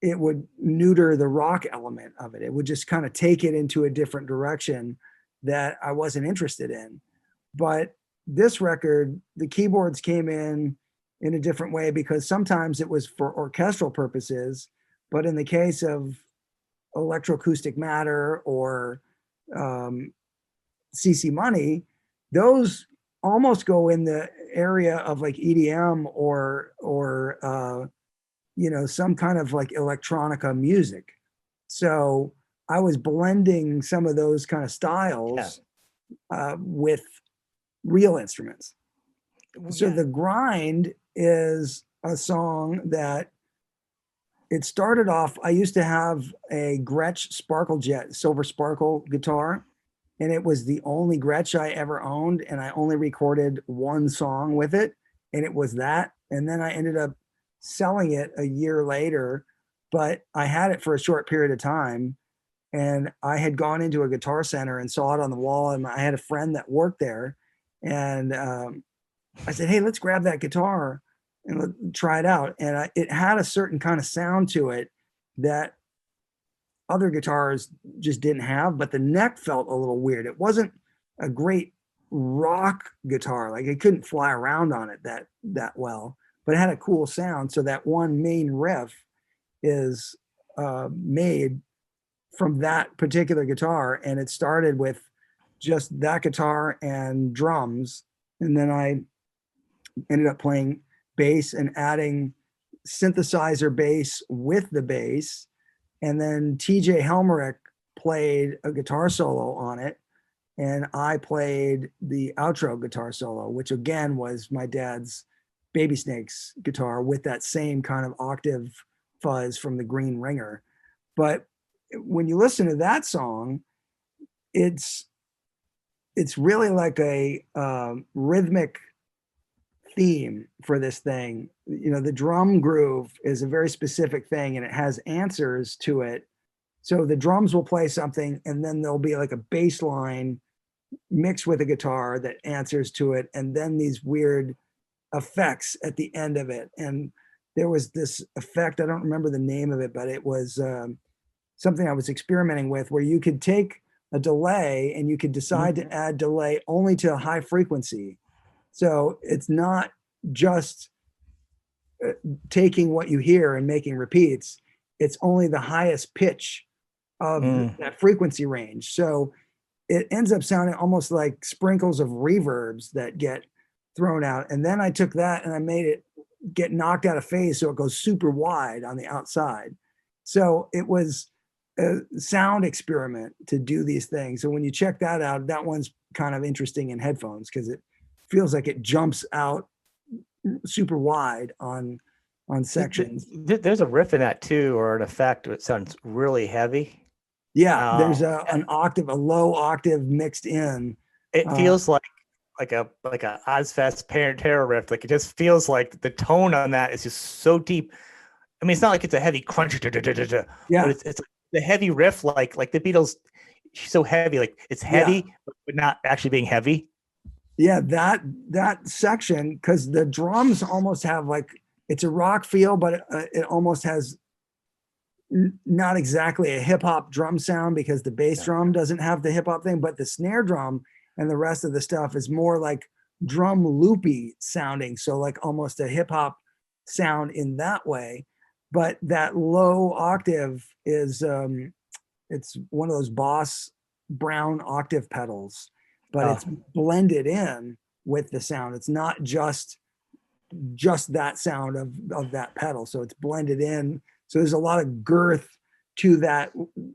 B: it would neuter the rock element of it. It would just kind of take it into a different direction that I wasn't interested in. But this record, the keyboards came in a different way because sometimes it was for orchestral purposes, but in the case of Electroacoustic Matter or CC Money, those almost go in the area of like EDM or some kind of like electronica music. So I was blending some of those kind of styles with real instruments. So The Grind is a song that it started off. I used to have a Gretsch Sparkle Jet Silver Sparkle guitar, and it was the only Gretsch I ever owned, and I only recorded one song with it, and it was that. And then I ended up selling it a year later, but I had it for a short period of time, and I had gone into a Guitar Center and saw it on the wall, and I had a friend that worked there, and I said, "Hey, let's grab that guitar and try it out." And it had a certain kind of sound to it that other guitars just didn't have, but the neck felt a little weird. It wasn't a great rock guitar. Like it couldn't fly around on it that well, but it had a cool sound. So that one main riff is made from that particular guitar. And it started with just that guitar and drums. And then I ended up playing bass and adding synthesizer bass with the bass. And then TJ Helmerich played a guitar solo on it. And I played the outro guitar solo, which again was my dad's Baby Snakes guitar with that same kind of octave fuzz from the Green Ringer. But when you listen to that song, it's really like a rhythmic theme for this thing. The drum groove is a very specific thing, and it has answers to it. So the drums will play something, and then there'll be like a bass line mixed with a guitar that answers to it, and then these weird effects at the end of it. And there was this effect, I don't remember the name of it, but it was something I was experimenting with, where you could take a delay and you could decide to add delay only to a high frequency. So it's not just taking what you hear and making repeats. It's only the highest pitch of that frequency range. So it ends up sounding almost like sprinkles of reverbs that get thrown out. And then I took that and I made it get knocked out of phase, so it goes super wide on the outside. So it was a sound experiment to do these things. So when you check that out, that one's kind of interesting in headphones because it feels like it jumps out super wide on sections.
A: There's a riff in that too, or an effect that sounds really heavy.
B: Yeah, there's an octave, a low octave mixed in.
A: It feels like a Ozfest Terror riff. Like it just feels like the tone on that is just so deep. I mean, it's not like it's a heavy crunch,
B: yeah,
A: but it's the heavy riff, like the Beatles. So heavy, like it's heavy, but not actually being heavy.
B: Yeah, that section, because the drums almost have like, it's a rock feel, but it almost has not exactly a hip hop drum sound because the bass drum doesn't have the hip hop thing, but the snare drum and the rest of the stuff is more like drum loopy sounding. So like almost a hip hop sound in that way. But that low octave is, it's one of those Boss brown octave pedals, but it's blended in with the sound. It's not just that sound of that pedal. So it's blended in. So there's a lot of girth to that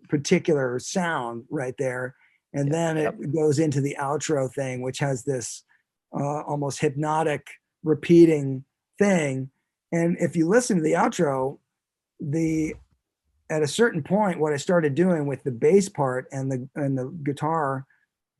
B: particular sound right there. And then it goes into the outro thing, which has this almost hypnotic repeating thing. And if you listen to the outro, at a certain point, what I started doing with the bass part and the guitar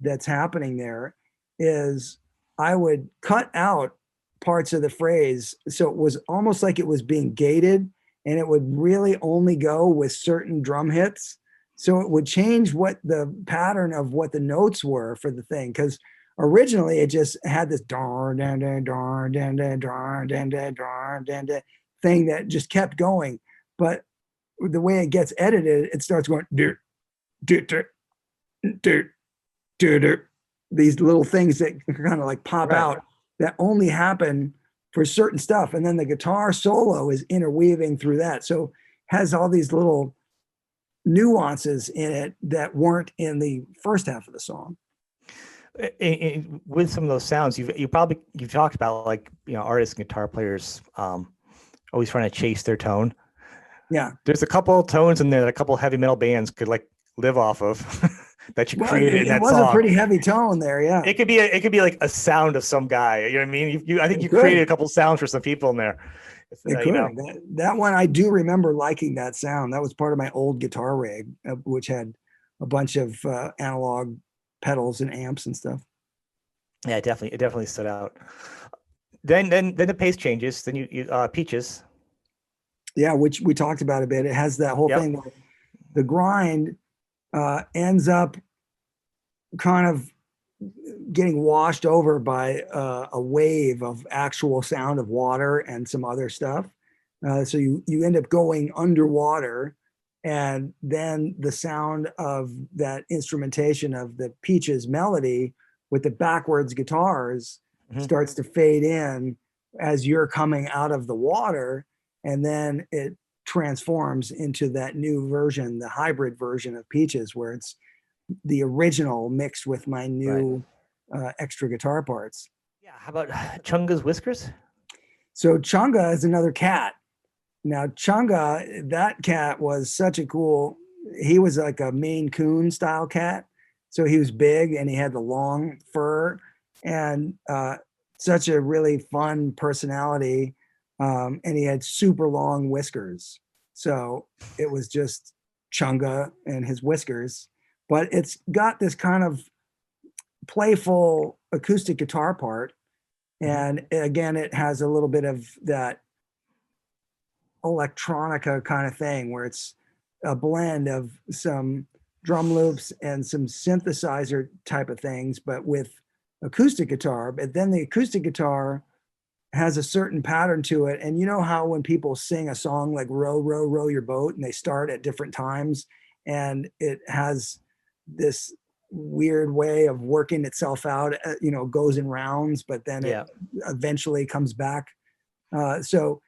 B: that's happening there is I would cut out parts of the phrase. So it was almost like it was being gated, and it would really only go with certain drum hits. So it would change what the pattern of what the notes were for the thing. Because originally it just had this darn, dan, dan, darn, dan, dan, darn, dan, dan, darn, dan, dan, thing that just kept going. But the way it gets edited, it starts going, dirt, dirt, dirt, dirt, dirt, these little things that kind of like pop out that only happen for certain stuff. And then the guitar solo is interweaving through that. So has all these little nuances in it that weren't in the first half of the song.
A: With some of those sounds, you've talked about, like, artists and guitar players always trying to chase their tone.
B: Yeah.
A: There's a couple tones in there that a couple heavy metal bands could like live off of that you created in that song.
B: It was a pretty heavy tone there. Yeah.
A: It could be like a sound of some guy. You know what I mean? I think you created a couple sounds for some people in there.
B: It could. That one, I do remember liking that sound. That was part of my old guitar rig, which had a bunch of analog pedals and amps and stuff.
A: Yeah, it definitely stood out. Then the pace changes. Then you Peaches.
B: Yeah, which we talked about a bit. It has that whole thing where the grind ends up kind of getting washed over by a wave of actual sound of water and some other stuff. So you end up going underwater, and then the sound of that instrumentation of the Peaches melody with the backwards guitars starts to fade in as you're coming out of the water, and then it transforms into that new version, the hybrid version of Peaches, where it's the original mixed with my new extra guitar parts.
A: Yeah. How about Chunga's Whiskers?
B: So Chunga is another cat. Now Chunga, that cat was such a cool, he was like a Maine Coon style cat. So he was big and he had the long fur and such a really fun personality. And he had super long whiskers. So it was just Chunga and his whiskers. But it's got this kind of playful acoustic guitar part. And again, it has a little bit of that electronica kind of thing where it's a blend of some drum loops and some synthesizer type of things, but with acoustic guitar. But then the acoustic guitar has a certain pattern to it. And you know how when people sing a song like row, row, row your boat, and they start at different times, and it has this weird way of working itself out, goes in rounds, but then it eventually comes back. So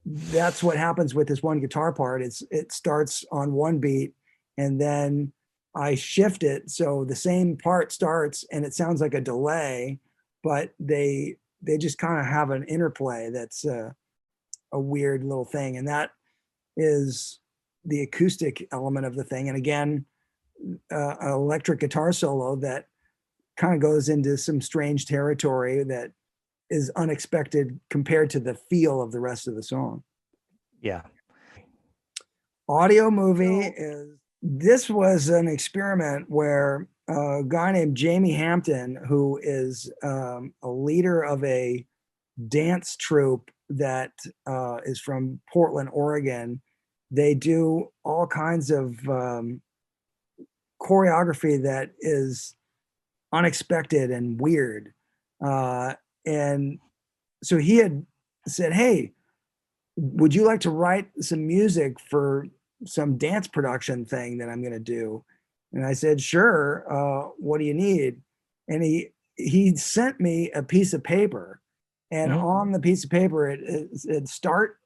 B: that's what happens with this one guitar part. It starts on one beat, and then I shift it. So the same part starts and it sounds like a delay, but they just kind of have an interplay that's a weird little thing. And that is the acoustic element of the thing. And again, an electric guitar solo that kind of goes into some strange territory that is unexpected compared to the feel of the rest of the song.
A: Yeah.
B: Audio movie this was an experiment where a guy named Jamie Hampton, who is a leader of a dance troupe that is from Portland, Oregon. They do all kinds of choreography that is unexpected and weird. And so he had said, hey, would you like to write some music for some dance production thing that I'm going to do? And I said, sure. What do you need? And he sent me a piece of paper, and on the piece of paper, it start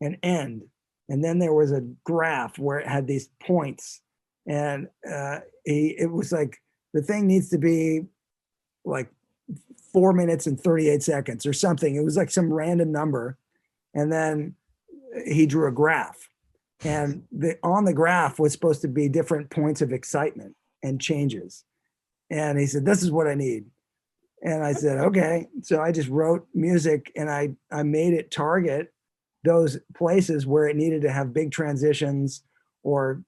B: and end. And then there was a graph where it had these points, and it was like, the thing needs to be like 4 minutes and 38 seconds or something. It was like some random number. And then he drew a graph, and on the graph was supposed to be different points of excitement and changes. And he said, this is what I need. And I said, okay. So I just wrote music and I made it target those places where it needed to have big transitions or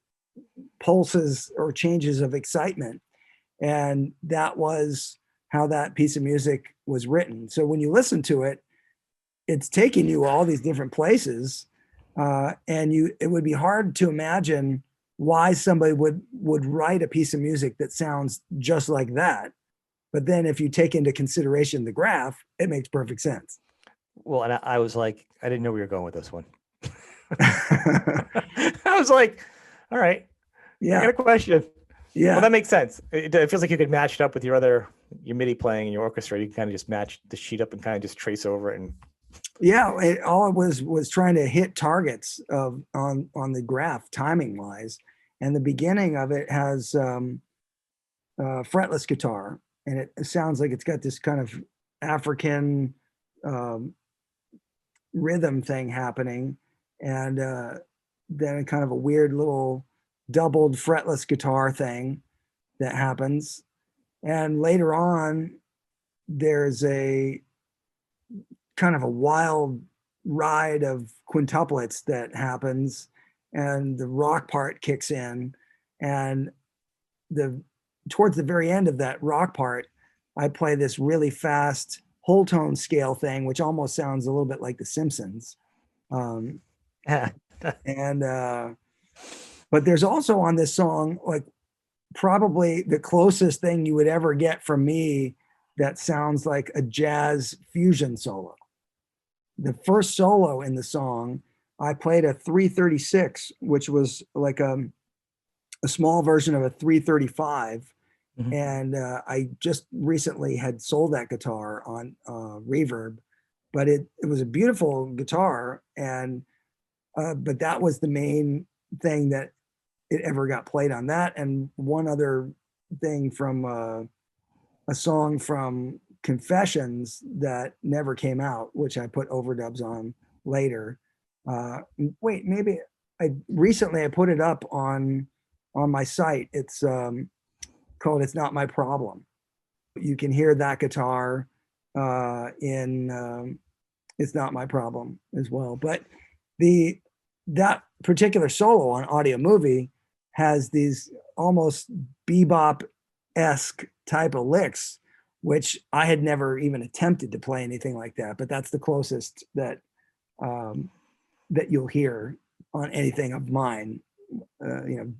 B: pulses or changes of excitement. And that was how that piece of music was written. So when you listen to it, it's taking you all these different places. And it would be hard to imagine why somebody would write a piece of music that sounds just like that. But then if you take into consideration the graph, it makes perfect sense.
A: Well, and I was like, I didn't know we were going with this one. I was like, all right, I got
B: Yeah.
A: a question. Well,
B: Yeah.
A: that makes sense. It feels like you could match it up with your MIDI playing in your orchestra. You can kind of just match the sheet up and kind of just trace over it. And
B: Yeah. All it was trying to hit targets of on the graph timing wise. And the beginning of it has fretless guitar, and it sounds like it's got this kind of African um, rhythm thing happening, and then kind of a weird little doubled fretless guitar thing that happens. And later on, there's a kind of a wild ride of quintuplets that happens, and the rock part kicks in, and the towards the very end of that rock part, I play this really fast whole tone scale thing, which almost sounds a little bit like The Simpsons. Um,
A: yeah,
B: and but there's also on this song like probably the closest thing you would ever get from me that sounds like a jazz fusion solo. The first solo in the song, I played a 336, which was like a small version of a 335.
A: Mhm.
B: And I just recently had sold that guitar on Reverb, but it was a beautiful guitar, and but that was the main thing that it ever got played on. That and one other thing from a song from Confessions that never came out, which I put overdubs on later. Wait, maybe I put it up on my site. It's called "It's Not My Problem." You can hear that guitar in "It's Not My Problem" as well. But the that particular solo on Audio Movie has these almost bebop esque type of licks, which I had never even attempted to play anything like that. But that's the closest um, that you'll hear on anything of mine.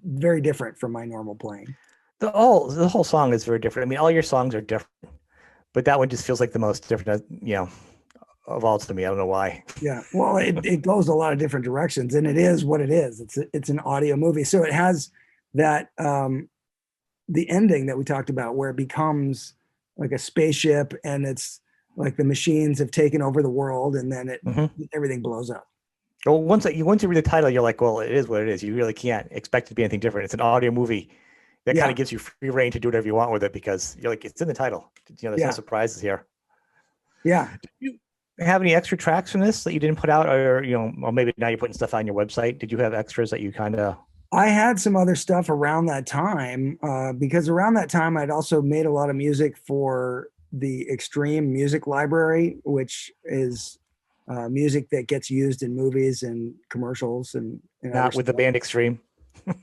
B: Very different from my normal playing.
A: the whole song is very different. I mean, all your songs are different, but that one just feels like the most different, of all to me. I don't know why.
B: Yeah, well, it goes a lot of different directions, and it is what it is. It's an audio movie, so it has that the ending that we talked about, where it becomes like a spaceship, and it's like the machines have taken over the world, and then
A: Hmm.
B: everything blows up.
A: Well, once you read the title, you're like, well, it is what it is. You really can't expect it to be anything different. It's an audio movie that kind
B: Yeah,
A: of gives you free reign to do whatever you want with it because you're like, it's in the title. There's no
B: yeah,
A: surprises here.
B: yeah.
A: Did you have any extra tracks from this that you didn't put out, or maybe now you're putting stuff on your website? Did you have extras that you kind of?
B: I had some other stuff around that time because around that time I'd also made a lot of music for the Extreme Music Library, which is music that gets used in movies and commercials and other
A: Not with the
B: stuff.
A: band Extreme.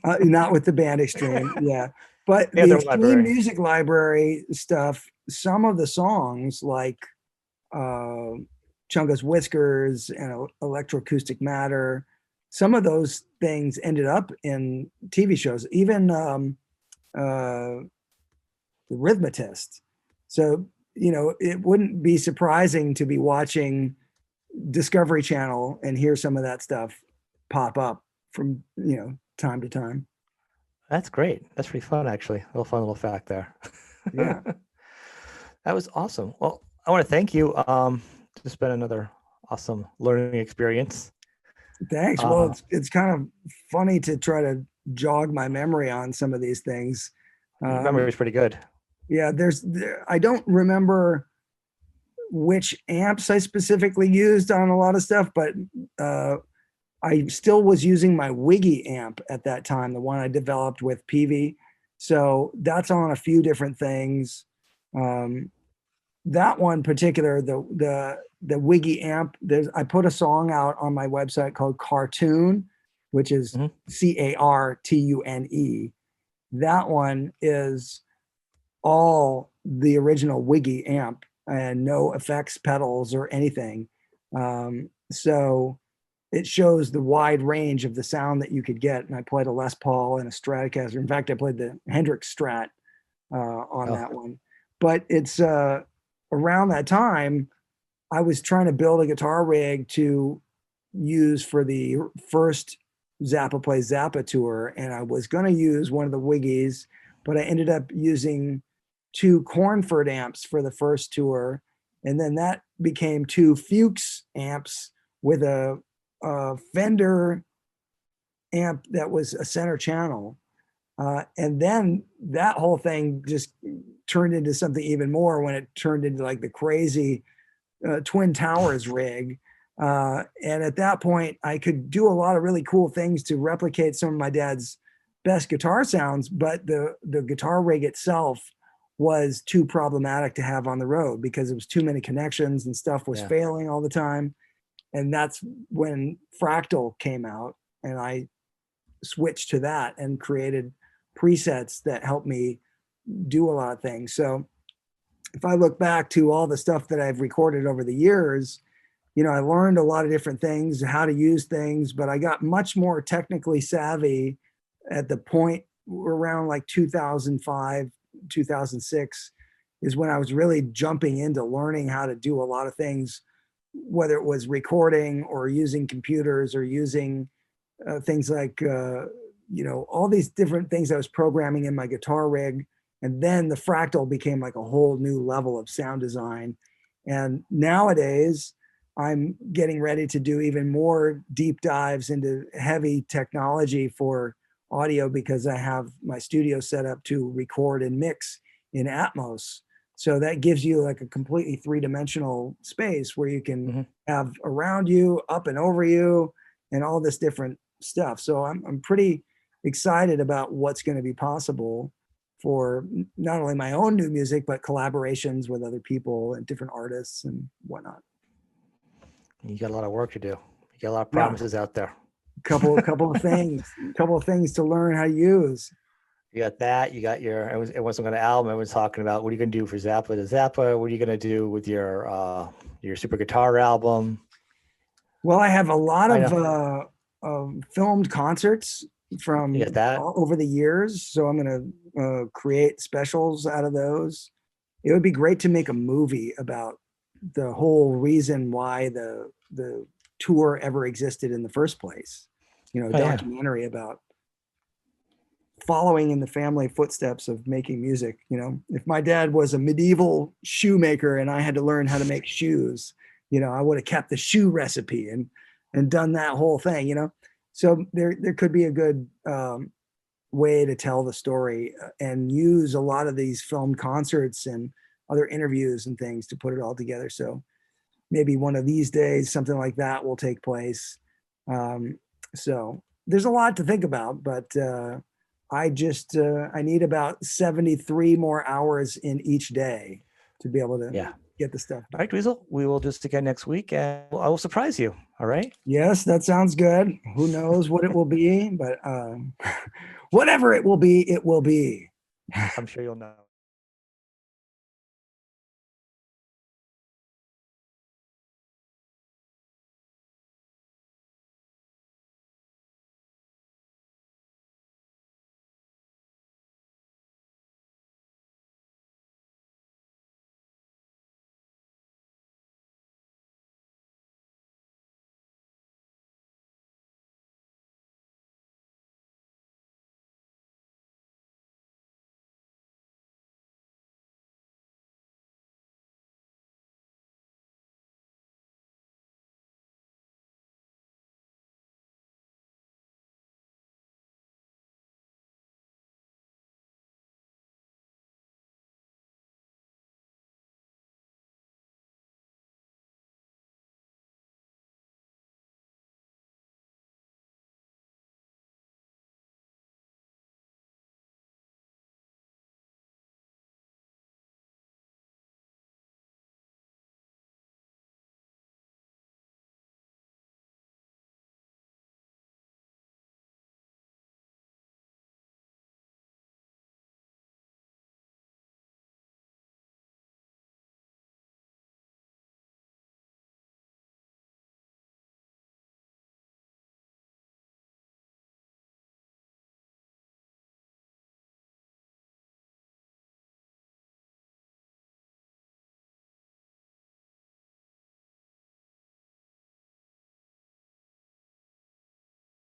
B: Not with the band Extreme, yeah, but
A: They have
B: the
A: their
B: Extreme
A: library.
B: Music Library stuff. Some of the songs, like uh, Chunga's Whiskers and Electroacoustic Matter. Some of those things ended up in TV shows, even the Rhythmatist. So, it wouldn't be surprising to be watching Discovery Channel and hear some of that stuff pop up from, time to time.
A: That's great. That's pretty fun, actually. A little fun little fact there.
B: Yeah.
A: That was awesome. Well, I want to thank you. It's been another awesome learning experience.
B: Thanks. Well,
A: Uh,
B: it's kind of funny to try to jog my memory on some of these things.
A: your memory
B: Um,
A: is pretty good.
B: yeah, I don't remember which amps I specifically used on a lot of stuff, but uh, I still was using my Wiggy amp at that time, the one I developed with Peavey. So that's on a few different things. Um, that one particular, the Wiggy amp, I put a song out on my website called Cartoon, which is
A: Mhm.
B: Cartune. That one is all the original Wiggy amp and no effects pedals or anything. So it shows the wide range of the sound that you could get. And I played a Les Paul and a Stratocaster. In fact, I played the Hendrix Strat on
A: Oh,
B: that one. But it's around that time, I was trying to build a guitar rig to use for the first Zappa Plays Zappa tour. And I was going to use one of the Wiggies, but I ended up using two Cornford amps for the first tour. And then that became two Fuchs amps with a Fender amp that was a center channel. And then that whole thing just turned into something even more when it turned into like the crazy Twin Towers rig. And at that point, I could do a lot of really cool things to replicate some of my dad's best guitar sounds, but the guitar rig itself was too problematic to have on the road because it was too many connections and stuff was
A: yeah.
B: failing all the time. And that's when Fractal came out, and I switched to that and created presets that helped me do a lot of things. So if I look back to all the stuff that I've recorded over the years, I learned a lot of different things, how to use things, but I got much more technically savvy at the point around like 2005, 2006 is when I was really jumping into learning how to do a lot of things, whether it was recording or using computers or using things like, all these different things I was programming in my guitar rig. And then the Fractal became like a whole new level of sound design. And nowadays, I'm getting ready to do even more deep dives into heavy technology for audio because I have my studio set up to record and mix in Atmos. So that gives you like a completely three-dimensional space where you can
A: Mhm.
B: have around you, up and over you, and all this different stuff. So I'm pretty excited about what's going to be possible for not only my own new music, but collaborations with other people and different artists and whatnot.
A: You got a lot of work to do. You got a lot of
B: Yeah,
A: promises out there.
B: couple of things to learn how to use.
A: You got that. You got everyone's going to album. Everyone's talking about what are you going to do for Zappa to Zappa? What are you going to do with your super guitar album?
B: Well, I have a lot
A: I
B: of
A: know.
B: filmed concerts
A: You
B: from
A: got that.
B: all over the years, so I'm going to create specials out of those. It would be great to make a movie about the whole reason why the tour ever existed in the first place. A
A: Oh yeah.
B: documentary about following in the family footsteps of making music. If my dad was a medieval shoemaker and I had to learn how to make shoes, I would have kept the shoe recipe and done that whole thing. So there could be a good way to tell the story and use a lot of these filmed concerts and other interviews and things to put it all together. So maybe one of these days something like that will take place. So there's a lot to think about, but I need about 73 more hours in each day to be able to
A: Yeah.
B: get the stuff
A: All
B: done.
A: right, Dweezil. We will just again next week, and I will surprise you. All right.
B: Yes, that sounds good. Who knows what it will be, but whatever it will be, it will be.
A: I'm sure you'll know.